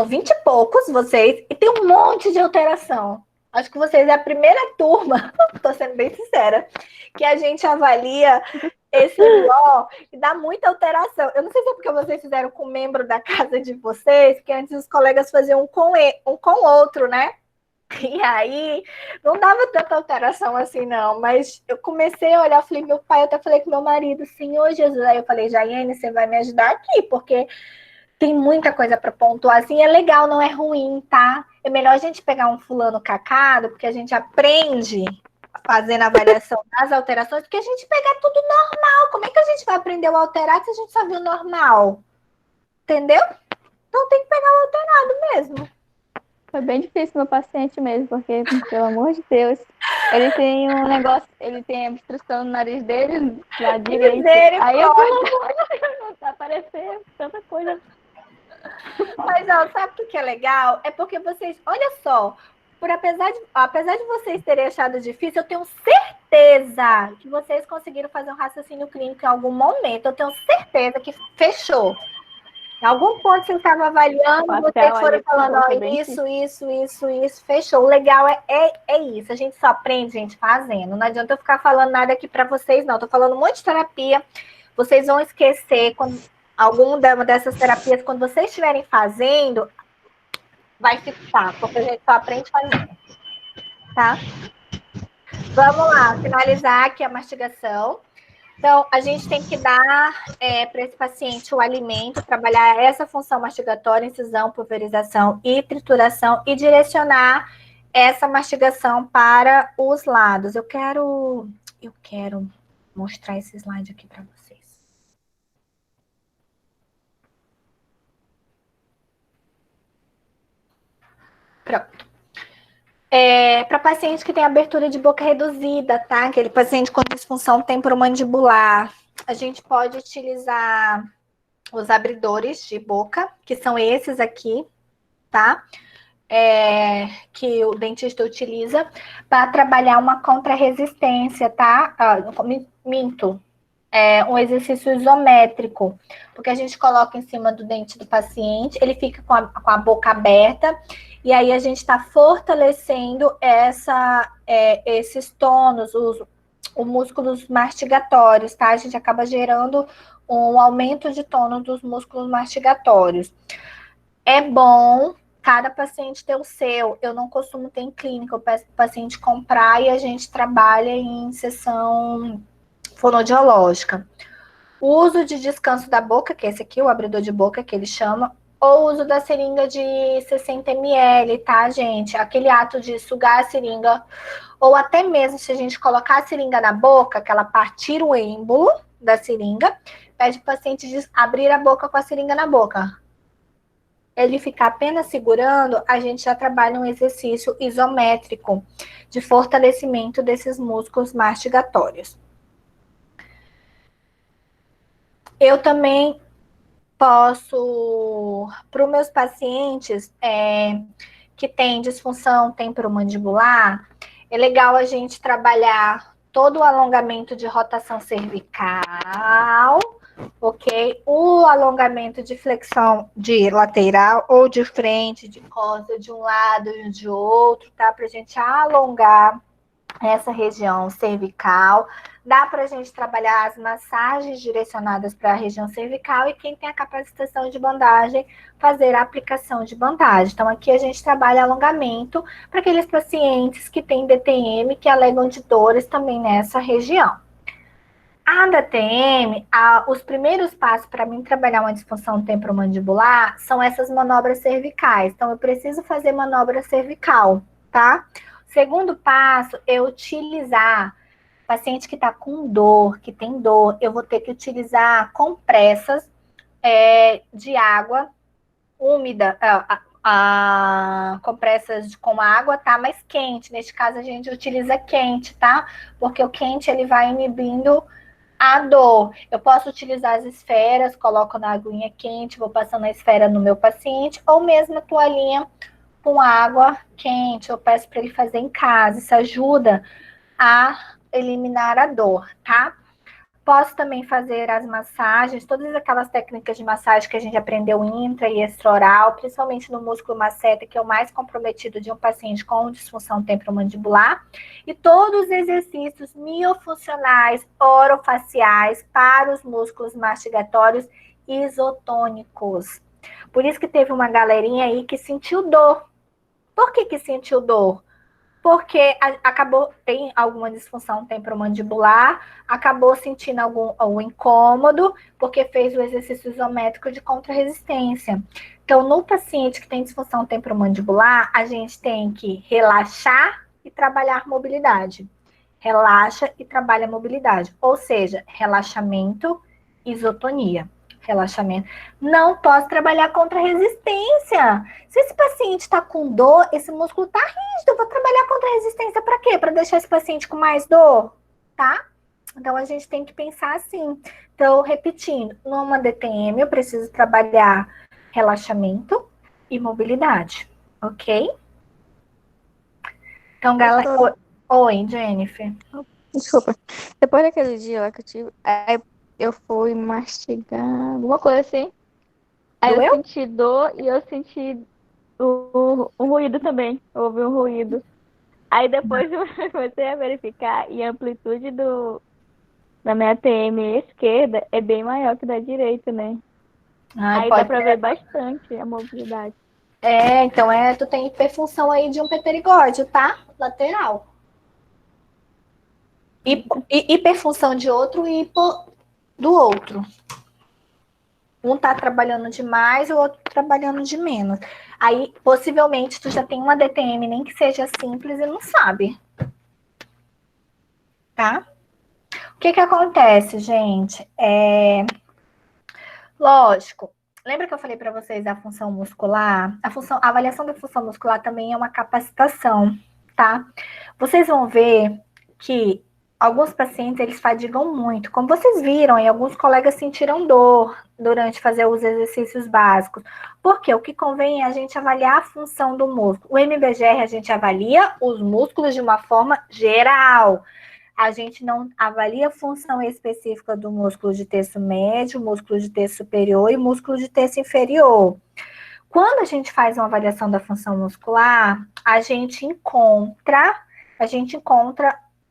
20 e poucos vocês e tem um monte de alteração. Acho que vocês é a primeira turma, tô sendo bem sincera, que a gente avalia esse LO e dá muita alteração. Eu não sei se é porque vocês fizeram com um membro da casa de vocês, porque antes os colegas faziam um com o outro, né? E aí, não dava tanta alteração assim, não. Mas eu comecei a olhar, falei, meu pai, eu até falei com meu marido, Senhor Jesus. Aí eu falei, Jaiane, você vai me ajudar aqui, porque tem muita coisa para pontuar. Assim, é legal, não é ruim, tá? É melhor a gente pegar um fulano cacado, porque a gente aprende fazendo a avaliação das alterações, porque a gente pega tudo normal. Como é que a gente vai aprender o alterado se a gente só viu normal? Entendeu? Então tem que pegar o alterado mesmo.
Foi bem difícil meu paciente mesmo, porque, pelo amor de Deus, ele tem um negócio, ele tem obstrução no nariz dele, lá direito. Aí eu, pelo amor de Deus, não tá aparecendo tanta coisa.
Mas, sabe o que é legal? É porque vocês, olha só, apesar de vocês terem achado difícil, eu tenho certeza que vocês conseguiram fazer um raciocínio clínico em algum momento. Eu tenho certeza que fechou. Em algum ponto você estava avaliando, vocês foram falando, isso, fechou. O legal é isso. A gente só aprende, gente, fazendo. Não adianta eu ficar falando nada aqui para vocês, não. Estou falando um monte de terapia. Vocês vão esquecer alguma dessas terapias, quando vocês estiverem fazendo, vai fixar, porque a gente só aprende fazendo. Tá? Vamos lá, finalizar aqui a mastigação. Então, a gente tem que dar para esse paciente o alimento, trabalhar essa função mastigatória, incisão, pulverização e trituração, e direcionar essa mastigação para os lados. Eu quero mostrar esse slide aqui para vocês. Pronto. Para paciente que tem abertura de boca reduzida, tá? Aquele paciente com disfunção temporomandibular, a gente pode utilizar os abridores de boca, que são esses aqui, tá? Que o dentista utiliza para trabalhar uma contrarresistência, tá? Minto. Um exercício isométrico, porque a gente coloca em cima do dente do paciente, ele fica com a boca aberta, e aí a gente está fortalecendo esses tônus, os músculos mastigatórios, tá? A gente acaba gerando um aumento de tônus dos músculos mastigatórios. É bom cada paciente ter o seu. Eu não costumo ter em clínica, eu peço para o paciente comprar e a gente trabalha em sessão fonoaudiológica. O uso de descanso da boca, que é esse aqui, o abridor de boca que ele chama, ou o uso da seringa de 60 ml, tá, gente? Aquele ato de sugar a seringa, ou até mesmo se a gente colocar a seringa na boca, que ela partir o êmbolo da seringa, pede para o paciente abrir a boca com a seringa na boca. Ele ficar apenas segurando, a gente já trabalha um exercício isométrico de fortalecimento desses músculos mastigatórios. Eu também posso, para os meus pacientes que têm disfunção temporomandibular, é legal a gente trabalhar todo o alongamento de rotação cervical, ok? O alongamento de flexão de lateral ou de frente, de costa, de um lado e de outro, tá? Para a gente alongar essa região cervical. Dá para a gente trabalhar as massagens direcionadas para a região cervical e quem tem a capacitação de bandagem, fazer a aplicação de bandagem. Então, aqui a gente trabalha alongamento para aqueles pacientes que têm DTM, que alegam de dores também nessa região. A DTM, os primeiros passos para mim trabalhar uma disfunção temporomandibular são essas manobras cervicais. Então, eu preciso fazer manobra cervical, tá? Segundo passo é utilizar, paciente que está com dor, que tem dor, eu vou ter que utilizar compressas de água úmida, compressas com água, tá? Mas quente, neste caso a gente utiliza quente, tá? Porque o quente ele vai inibindo a dor. Eu posso utilizar as esferas, coloco na aguinha quente, vou passando a esfera no meu paciente, ou mesmo a toalhinha com água quente, eu peço para ele fazer em casa, isso ajuda a eliminar a dor, tá? Posso também fazer as massagens, todas aquelas técnicas de massagem que a gente aprendeu intra e extraoral, principalmente no músculo masseter, que é o mais comprometido de um paciente com disfunção temporomandibular, e todos os exercícios miofuncionais orofaciais para os músculos mastigatórios isotônicos. Por isso que teve uma galerinha aí que sentiu dor. Por que sentiu dor? Porque tem alguma disfunção temporomandibular, acabou sentindo algum incômodo, porque fez o exercício isométrico de contrarresistência. Então, no paciente que tem disfunção temporomandibular, a gente tem que relaxar e trabalhar mobilidade. Relaxa e trabalha mobilidade. Ou seja, relaxamento, isotonia. Relaxamento. Não posso trabalhar contra resistência. Se esse paciente está com dor, esse músculo está rígido, eu vou trabalhar contra resistência para quê? Para deixar esse paciente com mais dor, tá? Então, a gente tem que pensar assim. Então, repetindo, numa DTM eu preciso trabalhar relaxamento e mobilidade, ok? Então, galera... Oi, Jennifer.
Desculpa. Depois daquele dia lá que eu tive, aí eu fui mastigar, alguma coisa assim. Aí
Doeu?
eu senti dor e eu senti o ruído também. Houve um ruído. Aí depois eu comecei a verificar e a amplitude da minha TM esquerda é bem maior que da direita, né? Aí dá pra ver bastante a mobilidade.
Então tu tem hiperfunção aí de um pterigóide, tá? Lateral. Hiperfunção de outro e do outro. Um tá trabalhando demais, o outro trabalhando de menos. Aí, possivelmente, tu já tem uma DTM, nem que seja simples, e não sabe. Tá? que acontece, gente? Lógico, lembra que eu falei para vocês da função muscular? A avaliação da função muscular também é uma capacitação, tá? Vocês vão ver que alguns pacientes, eles fadigam muito. Como vocês viram, e alguns colegas sentiram dor durante fazer os exercícios básicos. Porque o que convém é a gente avaliar a função do músculo. O MBGR, a gente avalia os músculos de uma forma geral. A gente não avalia a função específica do músculo de terço médio, músculo de terço superior e músculo de terço inferior. Quando a gente faz uma avaliação da função muscular, a gente encontra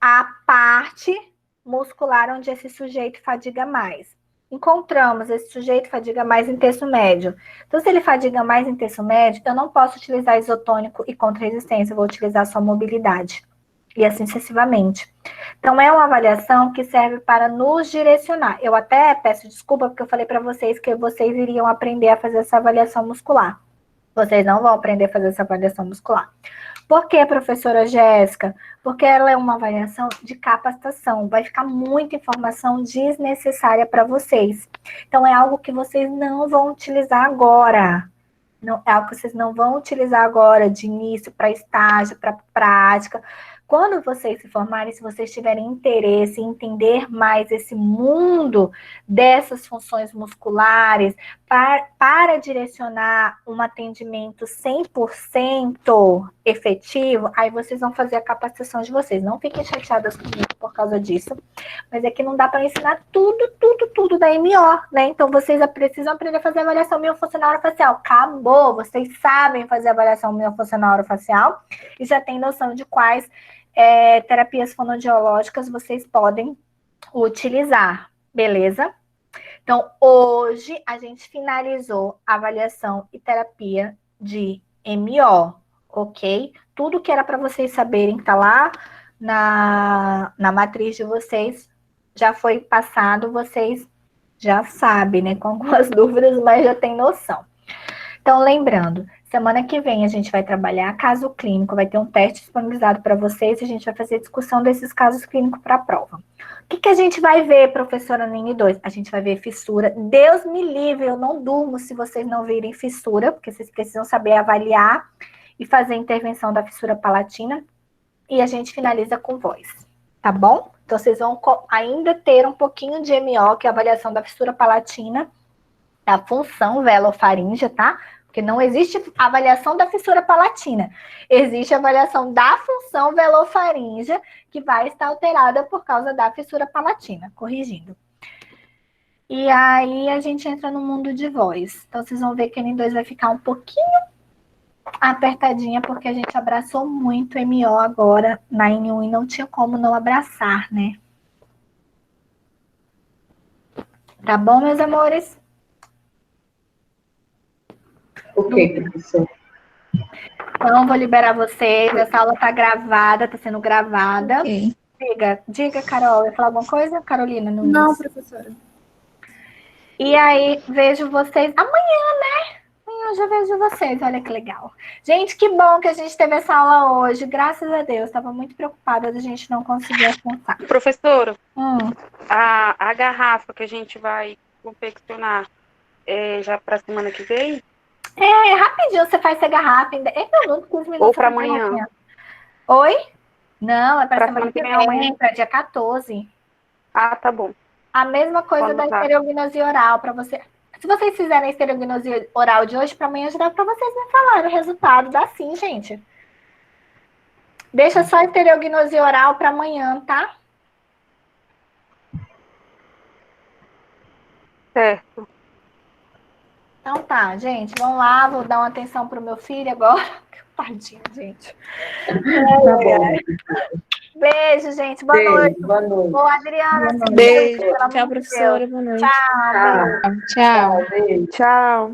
a parte muscular onde esse sujeito fadiga mais. Encontramos esse sujeito fadiga mais em terço médio. Então, se ele fadiga mais em terço médio, eu não posso utilizar isotônico e contra-resistência, eu vou utilizar só mobilidade. E assim sucessivamente. Então, é uma avaliação que serve para nos direcionar. Eu até peço desculpa, porque eu falei para vocês que vocês iriam aprender a fazer essa avaliação muscular. Vocês não vão aprender a fazer essa avaliação muscular. Por que, professora Jéssica? Porque ela é uma avaliação de capacitação. Vai ficar muita informação desnecessária para vocês. Então, é algo que vocês não vão utilizar agora. Não, é algo que vocês não vão utilizar agora, de início, para estágio, para prática. Quando vocês se formarem, se vocês tiverem interesse em entender mais esse mundo dessas funções musculares, para direcionar um atendimento 100% efetivo, aí vocês vão fazer a capacitação de vocês. Não fiquem chateadas comigo por causa disso, mas é que não dá para ensinar tudo da MO, né? Então, vocês precisam aprender a fazer avaliação miofuncional orofacial. Acabou! Vocês sabem fazer avaliação miofuncional orofacial e já têm noção de quais terapias fonoaudiológicas vocês podem utilizar, beleza? Então, hoje a gente finalizou a avaliação e terapia de MO, ok? Tudo que era para vocês saberem que tá lá na matriz de vocês já foi passado, vocês já sabem, né? Com algumas dúvidas, mas já tem noção. Então, lembrando, semana que vem a gente vai trabalhar caso clínico, vai ter um teste disponibilizado para vocês e a gente vai fazer discussão desses casos clínicos para a prova. O que a gente vai ver, professora Nini 2? A gente vai ver fissura. Deus me livre, eu não durmo se vocês não virem fissura, porque vocês precisam saber avaliar e fazer a intervenção da fissura palatina. E a gente finaliza com voz, tá bom? Então, vocês vão ainda ter um pouquinho de MO, que é a avaliação da fissura palatina, da função velofaríngea, tá? Porque não existe avaliação da fissura palatina. Existe avaliação da função velofaríngea, que vai estar alterada por causa da fissura palatina, corrigindo. E aí a gente entra no mundo de voz. Então, vocês vão ver que a N2 vai ficar um pouquinho apertadinha, porque a gente abraçou muito MO agora na N1 e não tinha como não abraçar, né? Tá bom, meus amores?
Ok, professor.
Então, vou liberar vocês. Essa aula tá gravada, tá sendo gravada.
Ok.
Diga, Carol. Ia falar alguma coisa? Carolina?
Não, professora.
E aí, vejo vocês amanhã, né? Amanhã eu já vejo vocês. Olha que legal. Gente, que bom que a gente teve essa aula hoje. Graças a Deus. Estava muito preocupada da gente não conseguir alcançar.
Professora, a garrafa que a gente vai confeccionar já para a semana que vem?
Rapidinho você faz essa garrafa. É minuto, 15 minutos.
Ou para amanhã?
Oi? Não, é para
Pra
semana que
semana que vem,
vem, para dia 14.
Ah, tá bom.
A mesma coisa
Quando
da
tá?
estereognose oral para você. Se vocês fizerem a estereognose oral de hoje para amanhã, já dá para vocês me falarem o resultado. Dá sim, gente. Deixa só a estereognose oral para amanhã, tá?
Certo.
Então tá, gente. Vamos lá, vou dar uma atenção pro meu filho agora. Tadinho, gente.
Tá bom.
Beijo, gente. Boa
Beijo,
noite.
boa noite.
Ô, Adriana. se
Beijo.
cuida, pelo
Tchau,
amor de
professora.
Deus.
Boa noite.
Tchau.
Tchau.
Beijo.
Tchau.